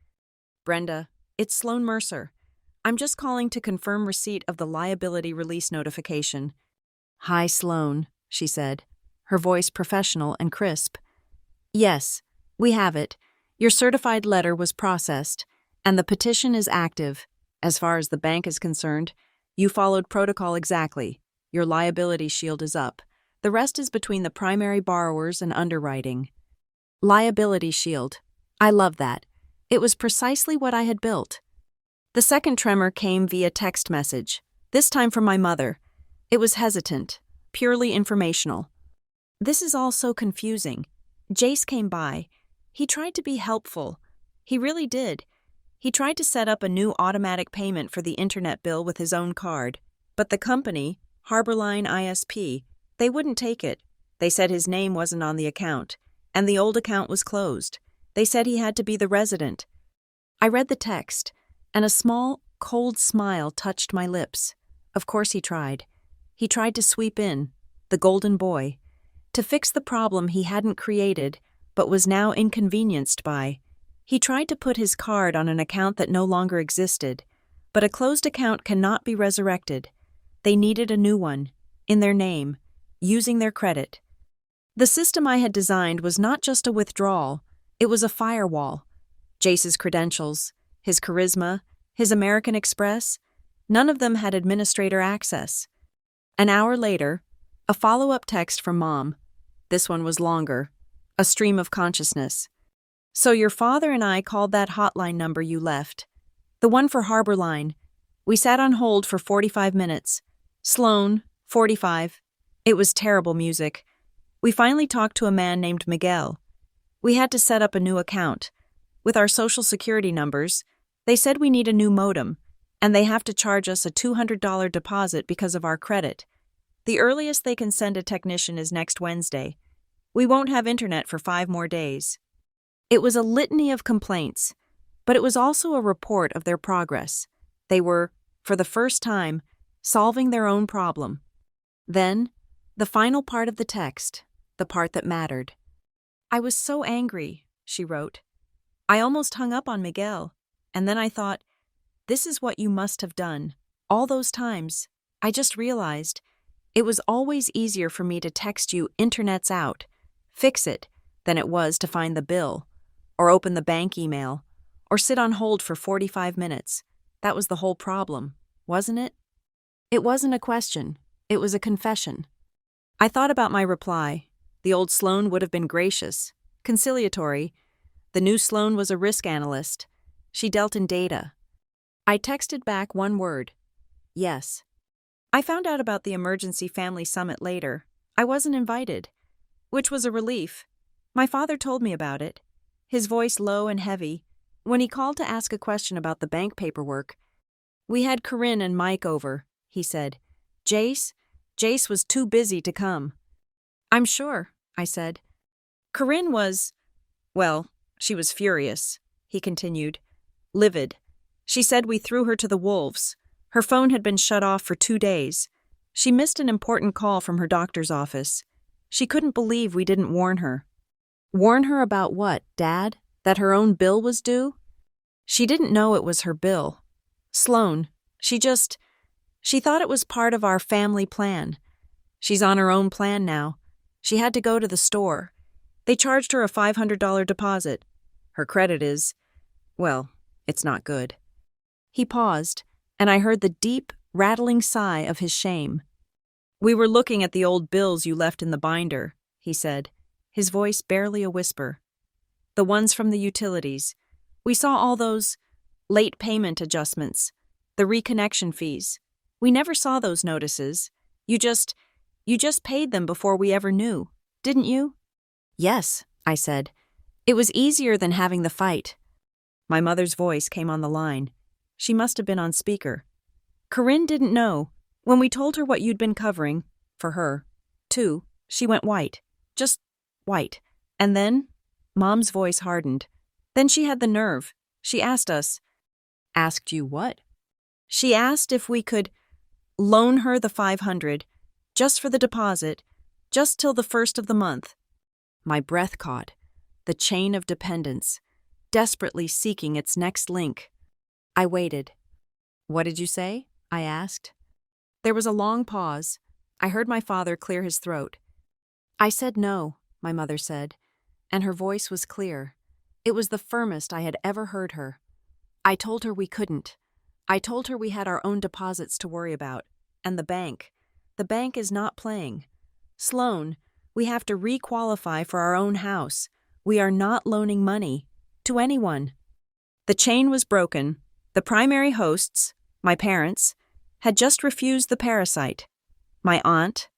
"Brenda, it's Sloan Mercer. I'm just calling to confirm receipt of the liability release notification." "Hi, Sloan," she said, her voice professional and crisp. "Yes, we have it. Your certified letter was processed, and the petition is active. As far as the bank is concerned, you followed protocol exactly. Your liability shield is up. The rest is between the primary borrowers and underwriting." Liability shield. I love that. It was precisely what I had built. The second tremor came via text message, this time from my mother. It was hesitant, purely informational. "This is all so confusing. Jace came by. He tried to be helpful. He really did. He tried to set up a new automatic payment for the internet bill with his own card. But the company, Harborline ISP, they wouldn't take it. They said his name wasn't on the account, and the old account was closed. They said he had to be the resident." I read the text, and a small, cold smile touched my lips. Of course he tried. He tried to sweep in, the golden boy, to fix the problem he hadn't created, but was now inconvenienced by. He tried to put his card on an account that no longer existed, but a closed account cannot be resurrected. They needed a new one, in their name, using their credit. The system I had designed was not just a withdrawal, it was a firewall. Jace's credentials, his charisma, his American Express, none of them had administrator access. An hour later, a follow-up text from Mom. This one was longer, a stream of consciousness. "So your father and I called that hotline number you left, the one for Harborline. We sat on hold for 45 minutes. Sloan, 45. It was terrible music. We finally talked to a man named Miguel. We had to set up a new account. With our social security numbers, they said we need a new modem, and they have to charge us a $200 deposit because of our credit. The earliest they can send a technician is next Wednesday. We won't have internet for 5 more days." It was a litany of complaints, but it was also a report of their progress. They were, for the first time, solving their own problem. Then, the final part of the text, the part that mattered. "I was so angry," she wrote. "I almost hung up on Miguel, and then I thought, this is what you must have done. All those times, I just realized it was always easier for me to text you 'internet's out,' fix it, than it was to find the bill, or open the bank email, or sit on hold for 45 minutes. That was the whole problem, wasn't it?" It wasn't a question. It was a confession. I thought about my reply. The old Sloan would have been gracious, conciliatory. The new Sloan was a risk analyst. She dealt in data. I texted back one word: yes. I found out about the emergency family summit later. I wasn't invited, which was a relief. My father told me about it, his voice low and heavy, when he called to ask a question about the bank paperwork. "We had Corinne and Mike over," he said. Jace was too busy to come." "I'm sure," I said. "Corinne was, well, she was furious," he continued, livid. "She said we threw her to the wolves. Her phone had been shut off for 2 days. She missed an important call from her doctor's office. She couldn't believe we didn't warn her." "Warn her about what, Dad? That her own bill was due?" "She didn't know it was her bill. Sloan, she thought it was part of our family plan. She's on her own plan now. She had to go to the store. They charged her a $500 deposit. Her credit is, well, it's not good." He paused, and I heard the deep, rattling sigh of his shame. "We were looking at the old bills you left in the binder," he said, his voice barely a whisper. "The ones from the utilities. We saw all those late payment adjustments, the reconnection fees. We never saw those notices. You just paid them before we ever knew, didn't you?" "Yes," I said. "It was easier than having the fight." My mother's voice came on the line. She must have been on speaker. "Corinne didn't know. When we told her what you'd been covering, for her, too, she went white. Just white. And then, Mom's voice hardened. Then she had the nerve. She asked us. Asked you what? She asked if we could loan her the $500, just for the deposit, just till the first of the month. My breath caught. The chain of dependence, desperately seeking its next link. I waited. What did you say? I asked. There was a long pause. I heard my father clear his throat. I said no, my mother said, and her voice was clear. It was the firmest I had ever heard her. I told her we couldn't. I told her we had our own deposits to worry about. And the bank. The bank is not playing. Sloan, we have to re-qualify for our own house. We are not loaning money to anyone. The chain was broken. The primary hosts, my parents, had just refused the parasite. My aunt,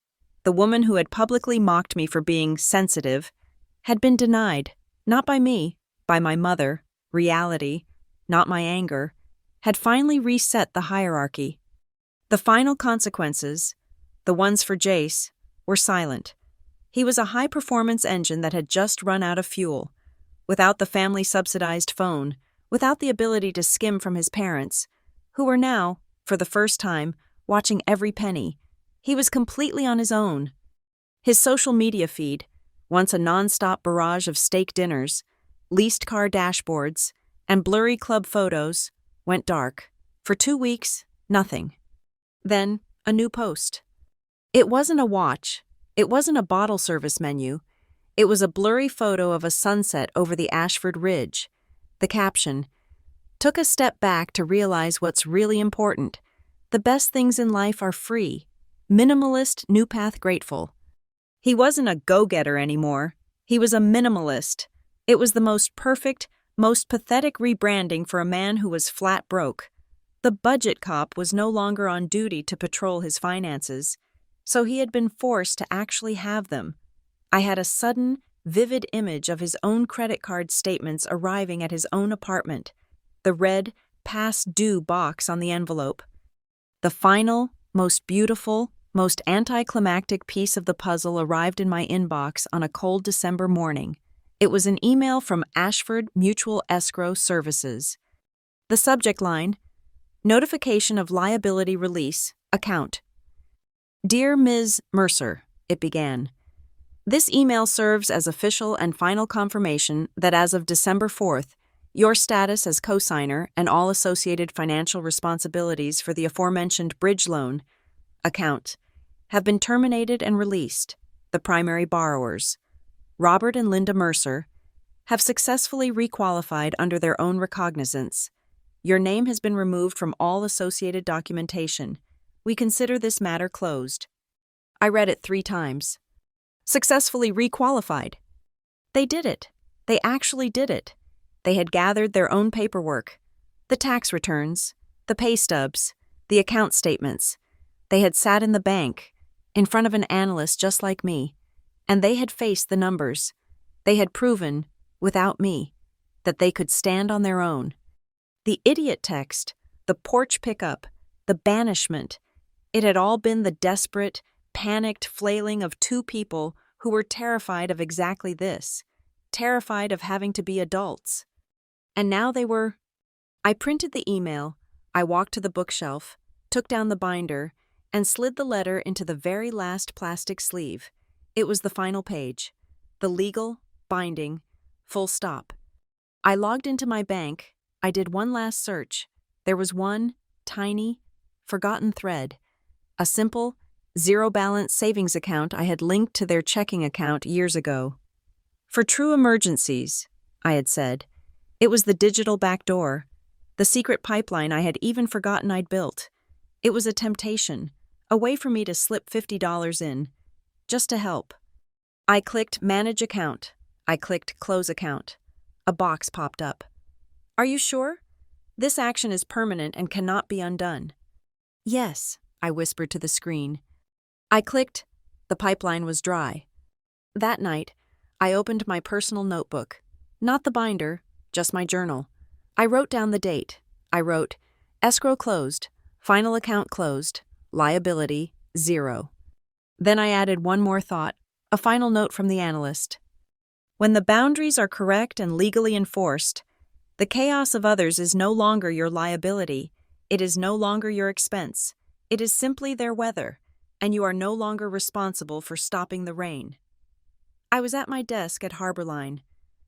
the woman who had publicly mocked me for being sensitive, had been denied, not by me, by my mother, reality, not my anger, had finally reset the hierarchy. The final consequences, the ones for Jace, were silent. He was a high-performance engine that had just run out of fuel. Without the family-subsidized phone, without the ability to skim from his parents, who were now, for the first time, watching every penny, he was completely on his own. His social media feed, once a non-stop barrage of steak dinners, leased car dashboards, and blurry club photos, went dark. For 2 weeks, nothing. Then, a new post. It wasn't a watch. It wasn't a bottle service menu. It was a blurry photo of a sunset over the Ashford Ridge. The caption, "Took a step back to realize what's really important. The best things in life are free. Minimalist, new path grateful." He wasn't a go-getter anymore. He was a minimalist. It was the most perfect, most pathetic rebranding for a man who was flat broke. The budget cop was no longer on duty to patrol his finances, so he had been forced to actually have them. I had a sudden, vivid image of his own credit card statements arriving at his own apartment, the red, past due box on the envelope. The final, most beautiful, most anticlimactic piece of the puzzle arrived in my inbox on a cold December morning. It was an email from Ashford Mutual Escrow Services. The subject line, "Notification of liability release, account." "Dear Ms. Mercer," it began. "This email serves as official and final confirmation that as of December 4th, your status as cosigner and all associated financial responsibilities for the aforementioned bridge loan account have been terminated and released. The primary borrowers, Robert and Linda Mercer, have successfully requalified under their own recognizance. Your name has been removed from all associated documentation. We consider this matter closed." I read it 3 times. Successfully requalified. They did it. They actually did it. They had gathered their own paperwork, the tax returns, the pay stubs, the account statements. They had sat in the bank, in front of an analyst just like me, and they had faced the numbers. They had proven, without me, that they could stand on their own. The idiot text, the porch pickup, the banishment, it had all been the desperate, panicked flailing of 2 people who were terrified of exactly this, terrified of having to be adults. And now they were. I printed the email, I walked to the bookshelf, took down the binder, and slid the letter into the very last plastic sleeve. It was the final page. The legal, binding, full stop. I logged into my bank. I did one last search. There was one, tiny, forgotten thread. A simple, zero-balance savings account I had linked to their checking account years ago. "For true emergencies," I had said. It was the digital backdoor, the secret pipeline I had even forgotten I'd built. It was a temptation, a way for me to slip $50 in, just to help. I clicked Manage Account. I clicked Close Account. A box popped up. "Are you sure? This action is permanent and cannot be undone." "Yes," I whispered to the screen. I clicked. The pipeline was dry. That night, I opened my personal notebook. Not the binder, just my journal. I wrote down the date. I wrote, "Escrow closed. Final account closed. liability, 0. Then I added one more thought, a final note from the analyst. When the boundaries are correct and legally enforced, the chaos of others is no longer your liability, it is no longer your expense, it is simply their weather, and you are no longer responsible for stopping the rain. I was at my desk at Harborline,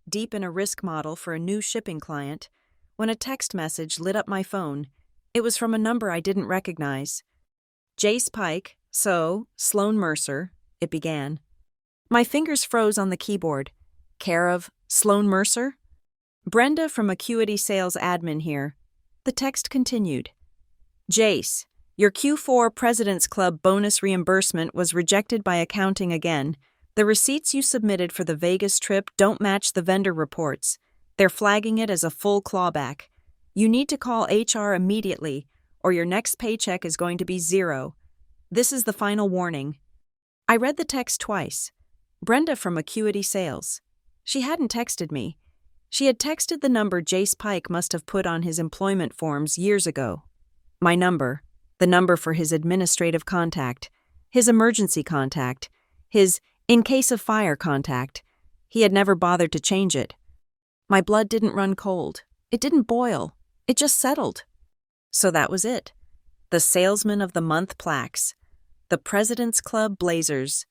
deep in a risk model for a new shipping client, when a text message lit up my phone. It was from a number I didn't recognize. Jace Pike, Sloan Mercer, it began. My fingers froze on the keyboard. Care of Sloan Mercer? Brenda from Acuity Sales Admin here. The text continued. Jace, your Q4 President's Club bonus reimbursement was rejected by accounting again. The receipts you submitted for the Vegas trip don't match the vendor reports. They're flagging it as a full clawback. You need to call HR immediately, or your next paycheck is going to be 0. This is the final warning. I read the text twice. Brenda from Acuity Sales. She hadn't texted me. She had texted the number Jace Pike must have put on his employment forms years ago. My number, the number for his administrative contact, his emergency contact, his in case of fire contact. He had never bothered to change it. My blood didn't run cold. It didn't boil. It just settled. So that was it. The Salesman of the Month plaques. The President's Club blazers.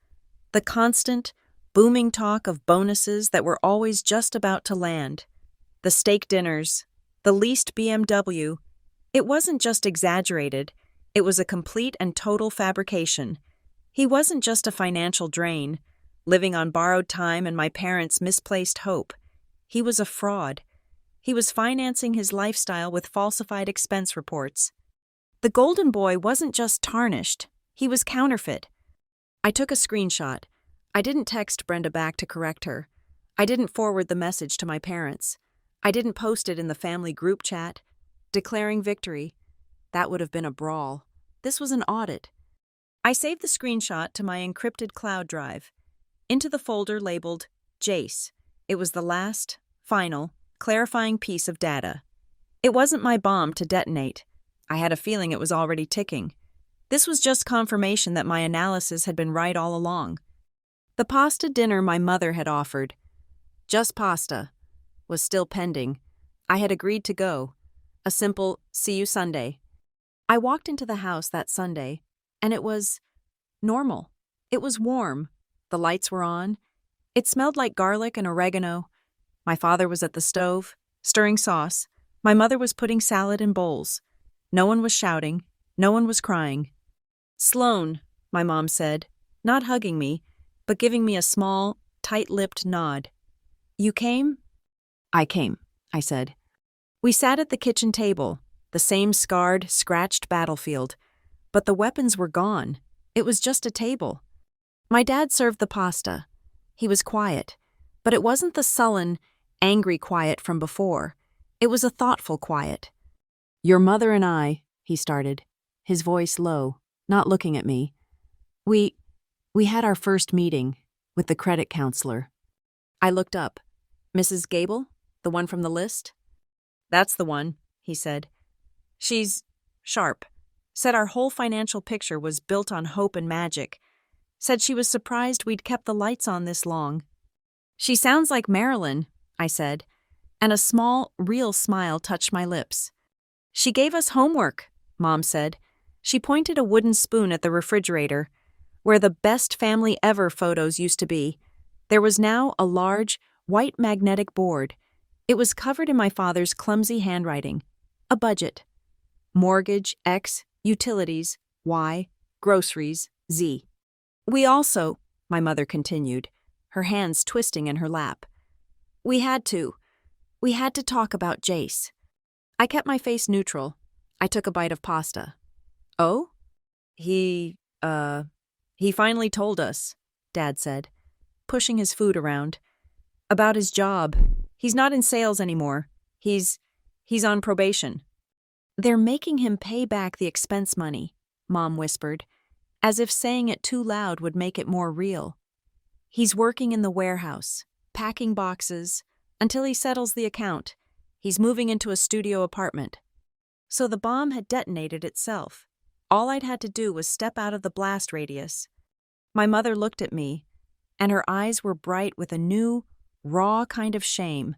The constant, booming talk of bonuses that were always just about to land. The steak dinners. The leased BMW. It wasn't just exaggerated. It was a complete and total fabrication. He wasn't just a financial drain, living on borrowed time and my parents' misplaced hope. He was a fraud. He was financing his lifestyle with falsified expense reports. The Golden Boy wasn't just tarnished. He was counterfeit. I took a screenshot. I didn't text Brenda back to correct her. I didn't forward the message to my parents. I didn't post it in the family group chat, declaring victory. That would have been a brawl. This was an audit. I saved the screenshot to my encrypted cloud drive, into the folder labeled Jace. It was the last, final, clarifying piece of data. It wasn't my bomb to detonate. I had a feeling it was already ticking. This was just confirmation that my analysis had been right all along. The pasta dinner my mother had offered, just pasta, was still pending. I had agreed to go. A simple, see you Sunday. I walked into the house that Sunday, and it was normal. It was warm. The lights were on. It smelled like garlic and oregano. My father was at the stove, stirring sauce. My mother was putting salad in bowls. No one was shouting. No one was crying. Sloan, my mom said, not hugging me, but giving me a small, tight-lipped nod. You came? I came, I said. We sat at the kitchen table, the same scarred, scratched battlefield, but the weapons were gone. It was just a table. My dad served the pasta. He was quiet, but it wasn't the sullen, angry quiet from before. It was a thoughtful quiet. Your mother and I, he started, his voice low, not looking at me. We had our first meeting with the credit counselor. I looked up. Mrs. Gable, the one from the list? That's the one, he said. She's sharp. Said our whole financial picture was built on hope and magic. Said she was surprised we'd kept the lights on this long. She sounds like Marilyn, I said, and a small, real smile touched my lips. She gave us homework, Mom said. She pointed a wooden spoon at the refrigerator, where the best family ever photos used to be. There was now a large, white magnetic board. It was covered in my father's clumsy handwriting. A budget. Mortgage, X, utilities, Y, groceries, Z. We also, my mother continued, her hands twisting in her lap. We had to talk about Jace. I kept my face neutral. I took a bite of pasta. Oh? He finally told us, Dad said, pushing his food around. About his job. He's not in sales anymore. He's on probation. They're making him pay back the expense money, Mom whispered, as if saying it too loud would make it more real. He's working in the warehouse, packing boxes, until he settles the account. He's moving into a studio apartment. So the bomb had detonated itself. All I'd had to do was step out of the blast radius. My mother looked at me, and her eyes were bright with a new, raw kind of shame.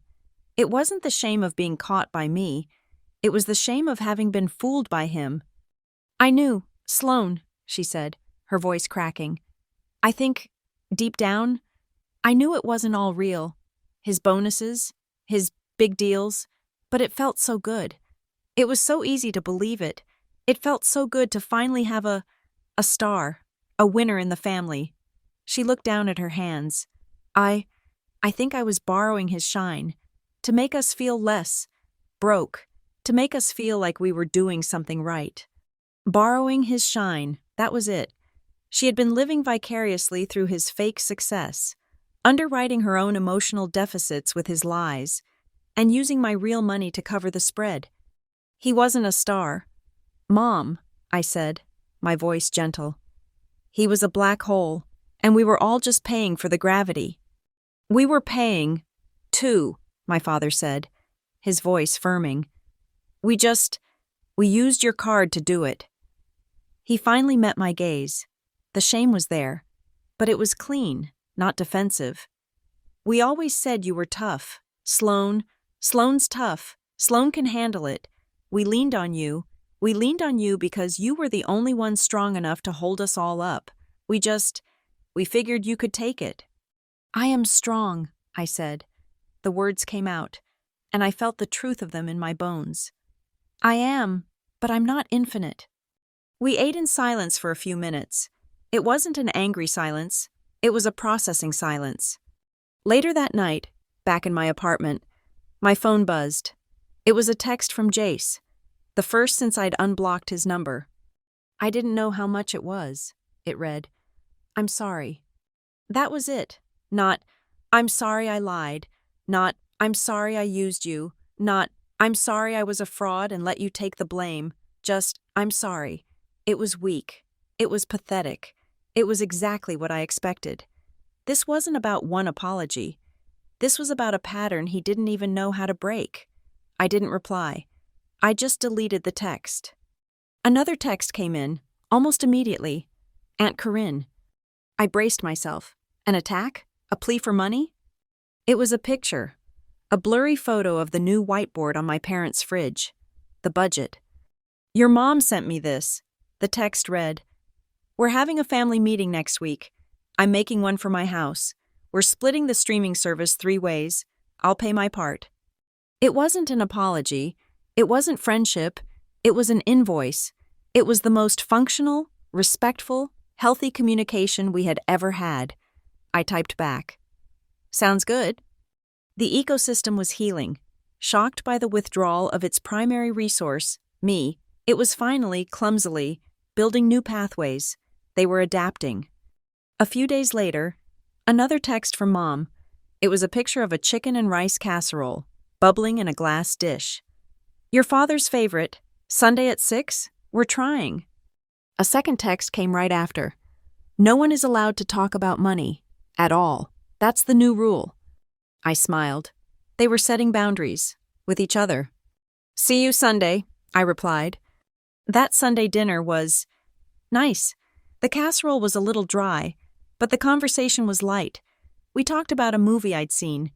It wasn't the shame of being caught by me. It was the shame of having been fooled by him. "I knew, Sloan," she said, her voice cracking. "I think, deep down, I knew it wasn't all real. His bonuses, his big deals, but it felt so good. It was so easy to believe it. It felt so good to finally have a star, a winner in the family." She looked down at her hands. I think I was borrowing his shine, to make us feel less broke, to make us feel like we were doing something right. Borrowing his shine, that was it. She had been living vicariously through his fake success, underwriting her own emotional deficits with his lies, and using my real money to cover the spread. He wasn't a star. "Mom," I said, my voice gentle. "He was a black hole, and we were all just paying for the gravity." "We were paying, too," my father said, his voice firming. We used your card to do it." He finally met my gaze. The shame was there, but it was clean, not defensive. "We always said you were tough. Sloan. Sloan's tough. Sloan can handle it. We leaned on you. We leaned on you because you were the only one strong enough to hold us all up. We figured you could take it." "I am strong," I said. The words came out, and I felt the truth of them in my bones. "I am, but I'm not infinite." We ate in silence for a few minutes. It wasn't an angry silence. It was a processing silence. Later that night, back in my apartment, my phone buzzed. It was a text from Jace, the first since I'd unblocked his number. "I didn't know how much it was," it read. "I'm sorry." That was it. Not, "I'm sorry I lied." Not, "I'm sorry I used you." Not, "I'm sorry I was a fraud and let you take the blame." Just, "I'm sorry." It was weak. It was pathetic. It was exactly what I expected. This wasn't about one apology. This was about a pattern he didn't even know how to break. I didn't reply. I just deleted the text. Another text came in, almost immediately. "Aunt Corinne." I braced myself. An attack? A plea for money? It was a picture. A blurry photo of the new whiteboard on my parents' fridge. The budget. "Your mom sent me this." The text read, "We're having a family meeting next week. I'm making one for my house. We're splitting the streaming service 3 ways. I'll pay my part." It wasn't an apology. It wasn't friendship. It was an invoice. It was the most functional, respectful, healthy communication we had ever had. I typed back. "Sounds good." The ecosystem was healing. Shocked by the withdrawal of its primary resource, me, it was finally, clumsily, building new pathways. They were adapting. A few days later, another text from Mom. It was a picture of a chicken and rice casserole, bubbling in a glass dish. "Your father's favorite. Sunday at 6? We're trying." A second text came right after. "No one is allowed to talk about money. At all. That's the new rule." I smiled. They were setting boundaries. With each other. "See you Sunday," I replied. That Sunday dinner was nice. The casserole was a little dry, but the conversation was light. We talked about a movie I'd seen.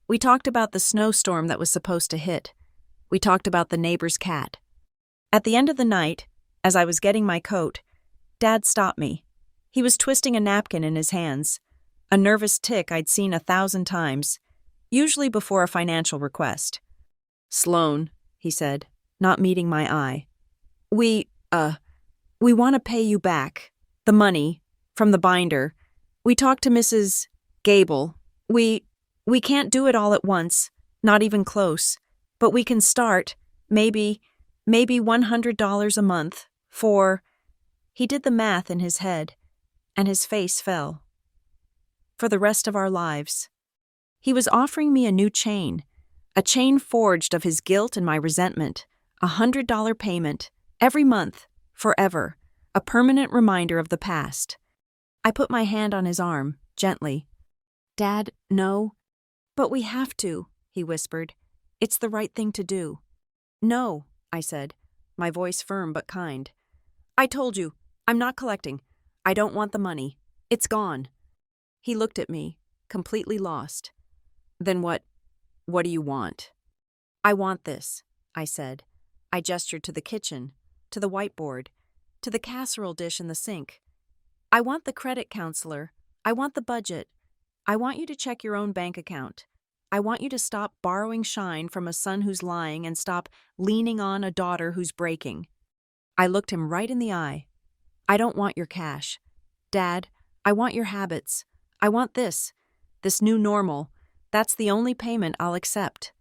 We talked about the snowstorm that was supposed to hit. We talked about the neighbor's cat. At the end of the night, as I was getting my coat, Dad stopped me. He was twisting a napkin in his hands, a nervous tic I'd seen 1,000 times, usually before a financial request. "Sloan," he said, not meeting my eye. We want to pay you back. The money, from the binder. We talked to Mrs. Gable. We can't do it all at once, not even close, but we can start, maybe $100 a month, for..." He did the math in his head, and his face fell. "For the rest of our lives." He was offering me a new chain, a chain forged of his guilt and my resentment, $100 payment, every month, forever, a permanent reminder of the past. I put my hand on his arm, gently. "Dad, no." "But we have to," he whispered. "It's the right thing to do." "No," I said, my voice firm but kind. I told you, I'm not collecting. I don't want the money. It's gone. He looked at me, completely lost. Then what do you want? I want this, I said. I gestured to the kitchen, to the whiteboard, to the casserole dish in the sink. I want the credit counselor. I want the budget. I want you to check your own bank account. I want you to stop borrowing shine from a son who's lying and stop leaning on a daughter who's breaking. I looked him right in the eye. I don't want your cash. Dad, I want your habits. I want this new normal. That's the only payment I'll accept.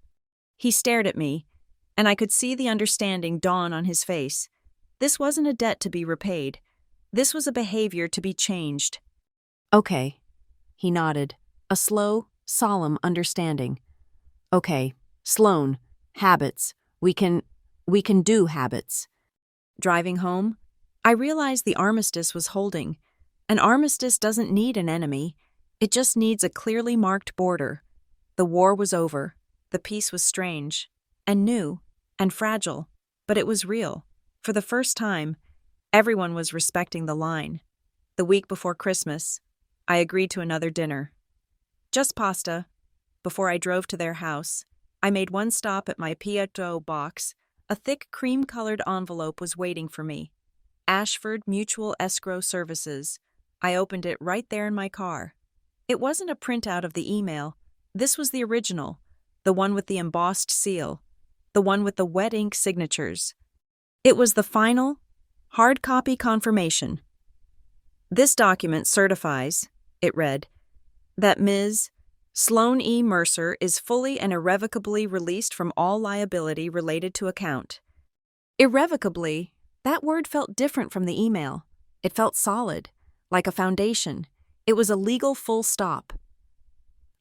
He stared at me, and I could see the understanding dawn on his face. This wasn't a debt to be repaid. This was a behavior to be changed. Okay, he nodded, a slow, solemn understanding. Okay, Sloan, habits. We can do habits. Driving home, I realized the armistice was holding. An armistice doesn't need an enemy. It just needs a clearly marked border. The war was over. The peace was strange, and new, and fragile, but it was real. For the first time, everyone was respecting the line. The week before Christmas, I agreed to another dinner. Just pasta. Before I drove to their house, I made one stop at my P.O. box. A thick cream-colored envelope was waiting for me. Ashford Mutual Escrow Services. I opened it right there in my car. It wasn't a printout of the email. This was the original, the one with the embossed seal, the one with the wet ink signatures. It was the final, hard copy confirmation. This document certifies, it read, that Ms. Sloan E. Mercer is fully and irrevocably released from all liability related to account. Irrevocably, that word felt different from the email. It felt solid, like a foundation. It was a legal full stop.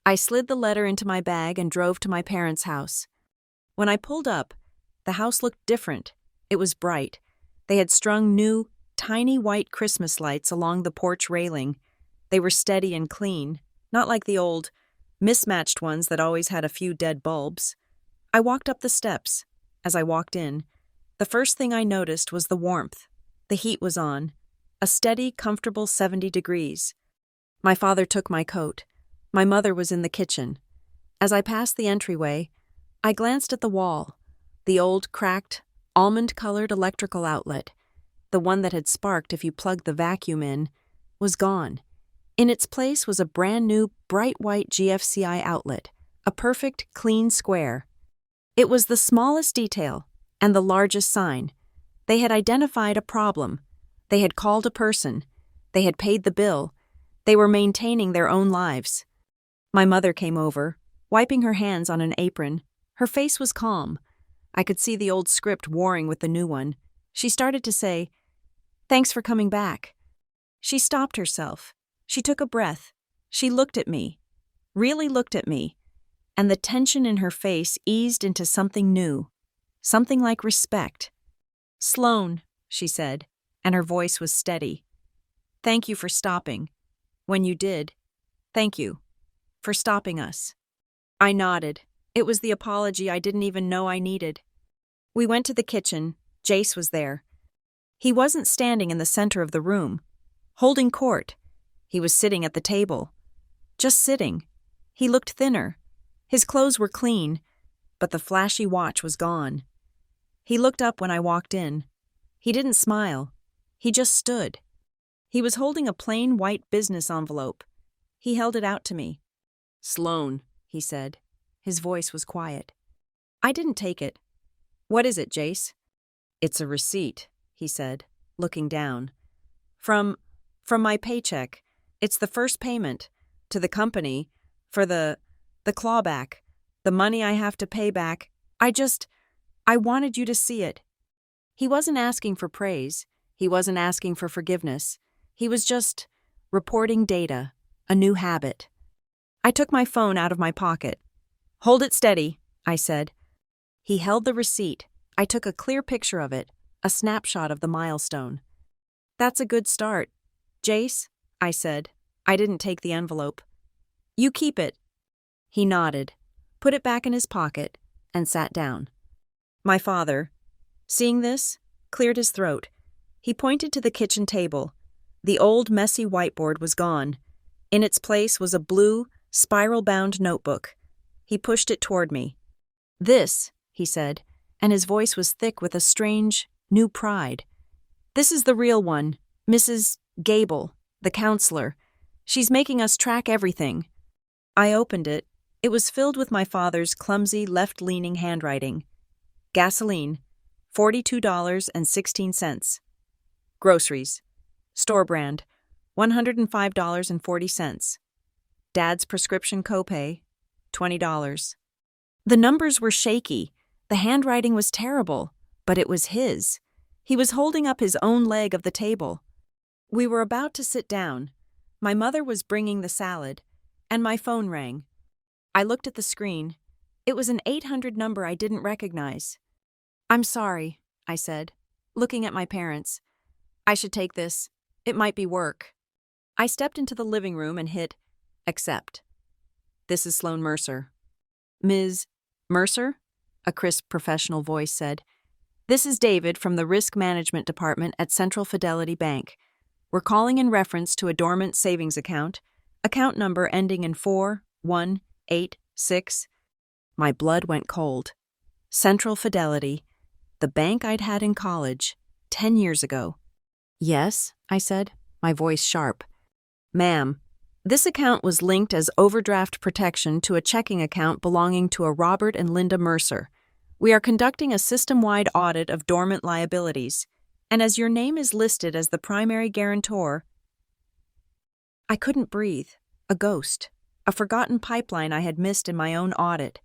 I slid the letter into my bag and drove to my parents' house. When I pulled up, the house looked different. It was bright. They had strung new, tiny white Christmas lights along the porch railing. They were steady and clean, not like the old, mismatched ones that always had a few dead bulbs. I walked up the steps. As I walked in, the first thing I noticed was the warmth. The heat was on, a steady, comfortable 70 degrees. My father took my coat. My mother was in the kitchen. As I passed the entryway, I glanced at the wall, the old, cracked, almond-colored electrical outlet, the one that had sparked if you plugged the vacuum in, was gone. In its place was a brand-new, bright white GFCI outlet, a perfect, clean square. It was the smallest detail and the largest sign. They had identified a problem. They had called a person. They had paid the bill. They were maintaining their own lives. My mother came over, wiping her hands on an apron. Her face was calm. I could see the old script warring with the new one. She started to say, "Thanks for coming back." She stopped herself. She took a breath. She looked at me, really looked at me, and the tension in her face eased into something new, something like respect. "Sloan," she said, and her voice was steady. "Thank you for stopping. When you did, thank you for stopping us." I nodded. It was the apology I didn't even know I needed. We went to the kitchen. Jace was there. He wasn't standing in the center of the room, holding court. He was sitting at the table. Just sitting. He looked thinner. His clothes were clean, but the flashy watch was gone. He looked up when I walked in. He didn't smile. He just stood. He was holding a plain white business envelope. He held it out to me. "Sloan," he said. His voice was quiet. I didn't take it. "What is it, Jace?" "It's a receipt," he said, looking down. From my paycheck. It's the first payment to the company for the clawback, the money I have to pay back. I wanted you to see it." He wasn't asking for praise. He wasn't asking for forgiveness. He was just reporting data, a new habit. I took my phone out of my pocket. "Hold it steady," I said. He held the receipt. I took a clear picture of it, a snapshot of the milestone. "That's a good start. Jace," I said. I didn't take the envelope. "You keep it." He nodded, put it back in his pocket, and sat down. My father, seeing this, cleared his throat. He pointed to the kitchen table. The old, messy whiteboard was gone. In its place was a blue, spiral-bound notebook. He pushed it toward me. "This," he said, and his voice was thick with a strange, new pride. "This is the real one, Mrs. Gable, the counselor. She's making us track everything." I opened it. It was filled with my father's clumsy, left-leaning handwriting. Gasoline, $42.16. Groceries, store brand, $105.40. Dad's prescription copay, $20. The numbers were shaky. The handwriting was terrible, but it was his. He was holding up his own leg of the table. We were about to sit down. My mother was bringing the salad, and my phone rang. I looked at the screen. It was an 800 number I didn't recognize. "I'm sorry," I said, looking at my parents. "I should take this. It might be work." I stepped into the living room and hit accept. "This is Sloan Mercer." "Ms. Mercer?" a crisp professional voice said. "This is David from the Risk Management Department at Central Fidelity Bank. We're calling in reference to a dormant savings account number ending in 4186. My blood went cold. Central Fidelity, the bank I'd had in college, 10 years ago. "Yes," I said, my voice sharp. "Ma'am, this account was linked as overdraft protection to a checking account belonging to a Robert and Linda Mercer. We are conducting a system-wide audit of dormant liabilities, and as your name is listed as the primary guarantor..." I couldn't breathe. A ghost. A forgotten pipeline I had missed in my own audit.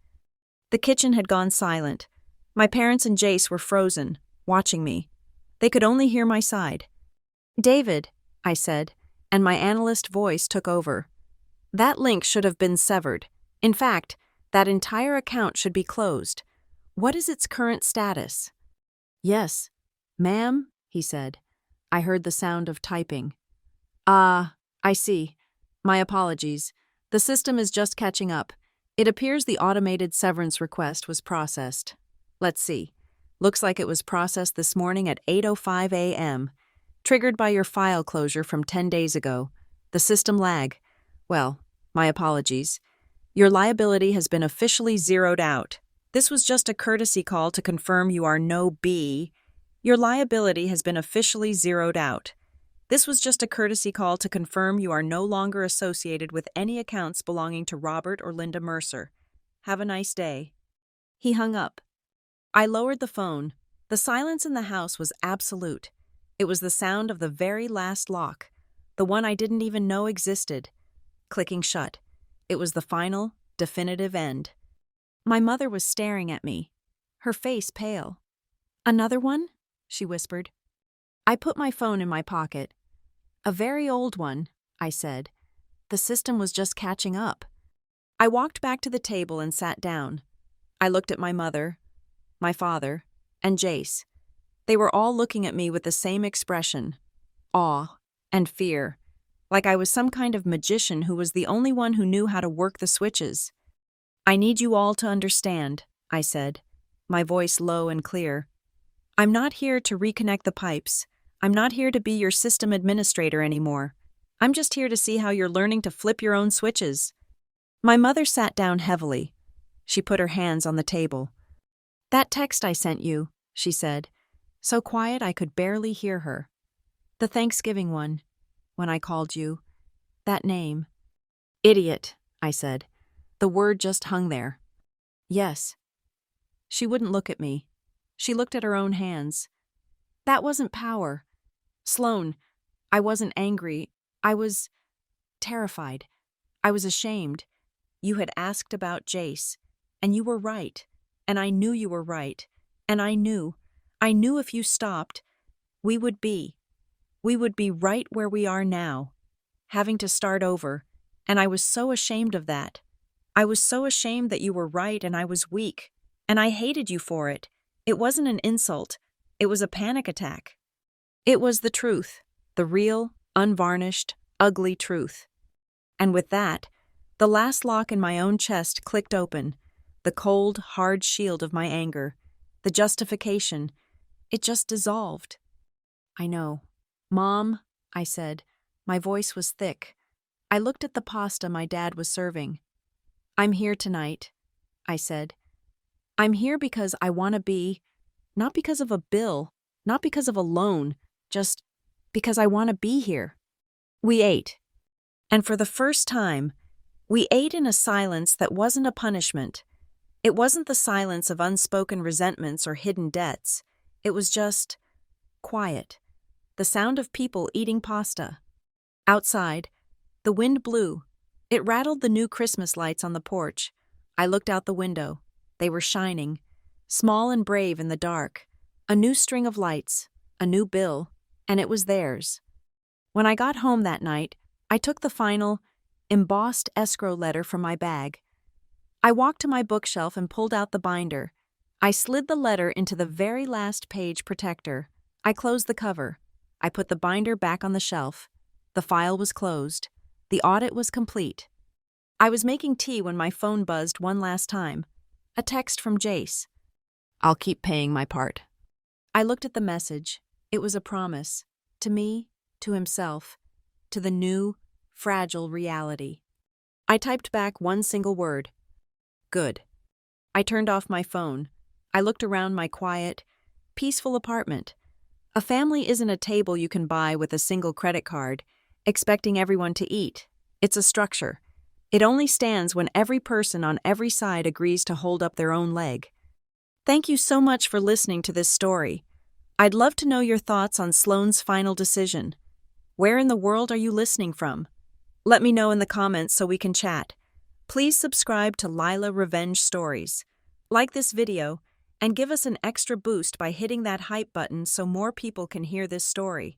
The kitchen had gone silent. My parents and Jace were frozen, watching me. They could only hear my side. "David," I said, and my analyst voice took over. "That link should have been severed. In fact, that entire account should be closed. What is its current status?" "Yes, ma'am," he said. I heard the sound of typing. I see. My apologies. The system is just catching up. It appears the automated severance request was processed. Let's see. Looks like it was processed this morning at 8:05 a.m., triggered by your file closure from 10 days ago. The system lag. Well, my apologies. Your liability has been officially zeroed out. This was just a courtesy call to confirm you are no B. Your liability has been officially zeroed out. This was just a courtesy call to confirm you are no longer associated with any accounts belonging to Robert or Linda Mercer. Have a nice day." He hung up. I lowered the phone. The silence in the house was absolute. It was the sound of the very last lock, the one I didn't even know existed, clicking shut. It was the final, definitive end. My mother was staring at me, her face pale. "Another one?" she whispered. I put my phone in my pocket. "A very old one," I said. The system was just catching up. I walked back to the table and sat down. I looked at my mother, my father, and Jace. They were all looking at me with the same expression, awe and fear, like I was some kind of magician who was the only one who knew how to work the switches. "I need you all to understand," I said, my voice low and clear. "I'm not here to reconnect the pipes. I'm not here to be your system administrator anymore. I'm just here to see how you're learning to flip your own switches." My mother sat down heavily. She put her hands on the table. "That text I sent you," she said, so quiet I could barely hear her. "The Thanksgiving one, when I called you. That name." "Idiot," I said. The word just hung there. "Yes." She wouldn't look at me. She looked at her own hands. "That wasn't power. Sloan, I wasn't angry. I was terrified. I was ashamed. You had asked about Jace, and you were right, and I knew you were right, and I knew if you stopped, we would be right where we are now, having to start over, and I was so ashamed of that. I was so ashamed that you were right and I was weak, and I hated you for it. It wasn't an insult. It was a panic attack. It was the truth, the real, unvarnished, ugly truth. And with that, the last lock in my own chest clicked open, the cold, hard shield of my anger, the justification. It just dissolved. I know. Mom, I said. My voice was thick. I looked at the pasta my dad was serving. I'm here tonight, I said. I'm here because I want to be, not because of a bill, not because of a loan, just because I want to be here. We ate. And for the first time, we ate in a silence that wasn't a punishment. It wasn't the silence of unspoken resentments or hidden debts. It was just quiet. The sound of people eating pasta. Outside, the wind blew. It rattled the new Christmas lights on the porch. I looked out the window. They were shining, small and brave in the dark. A new string of lights, a new bill, and it was theirs. When I got home that night, I took the final, embossed escrow letter from my bag. I walked to my bookshelf and pulled out the binder. I slid the letter into the very last page protector. I closed the cover. I put the binder back on the shelf. The file was closed. The audit was complete. I was making tea when my phone buzzed one last time. A text from Jace. I'll keep paying my part. I looked at the message. It was a promise. To me, to himself, to the new, fragile reality. I typed back one single word. Good. I turned off my phone. I looked around my quiet, peaceful apartment. A family isn't a table you can buy with a single credit card, expecting everyone to eat. It's a structure. It only stands when every person on every side agrees to hold up their own leg. Thank you so much for listening to this story. I'd love to know your thoughts on Sloane's final decision. Where in the world are you listening from? Let me know in the comments so we can chat. Please subscribe to Lila Revenge Stories. Like this video, and give us an extra boost by hitting that hype button so more people can hear this story.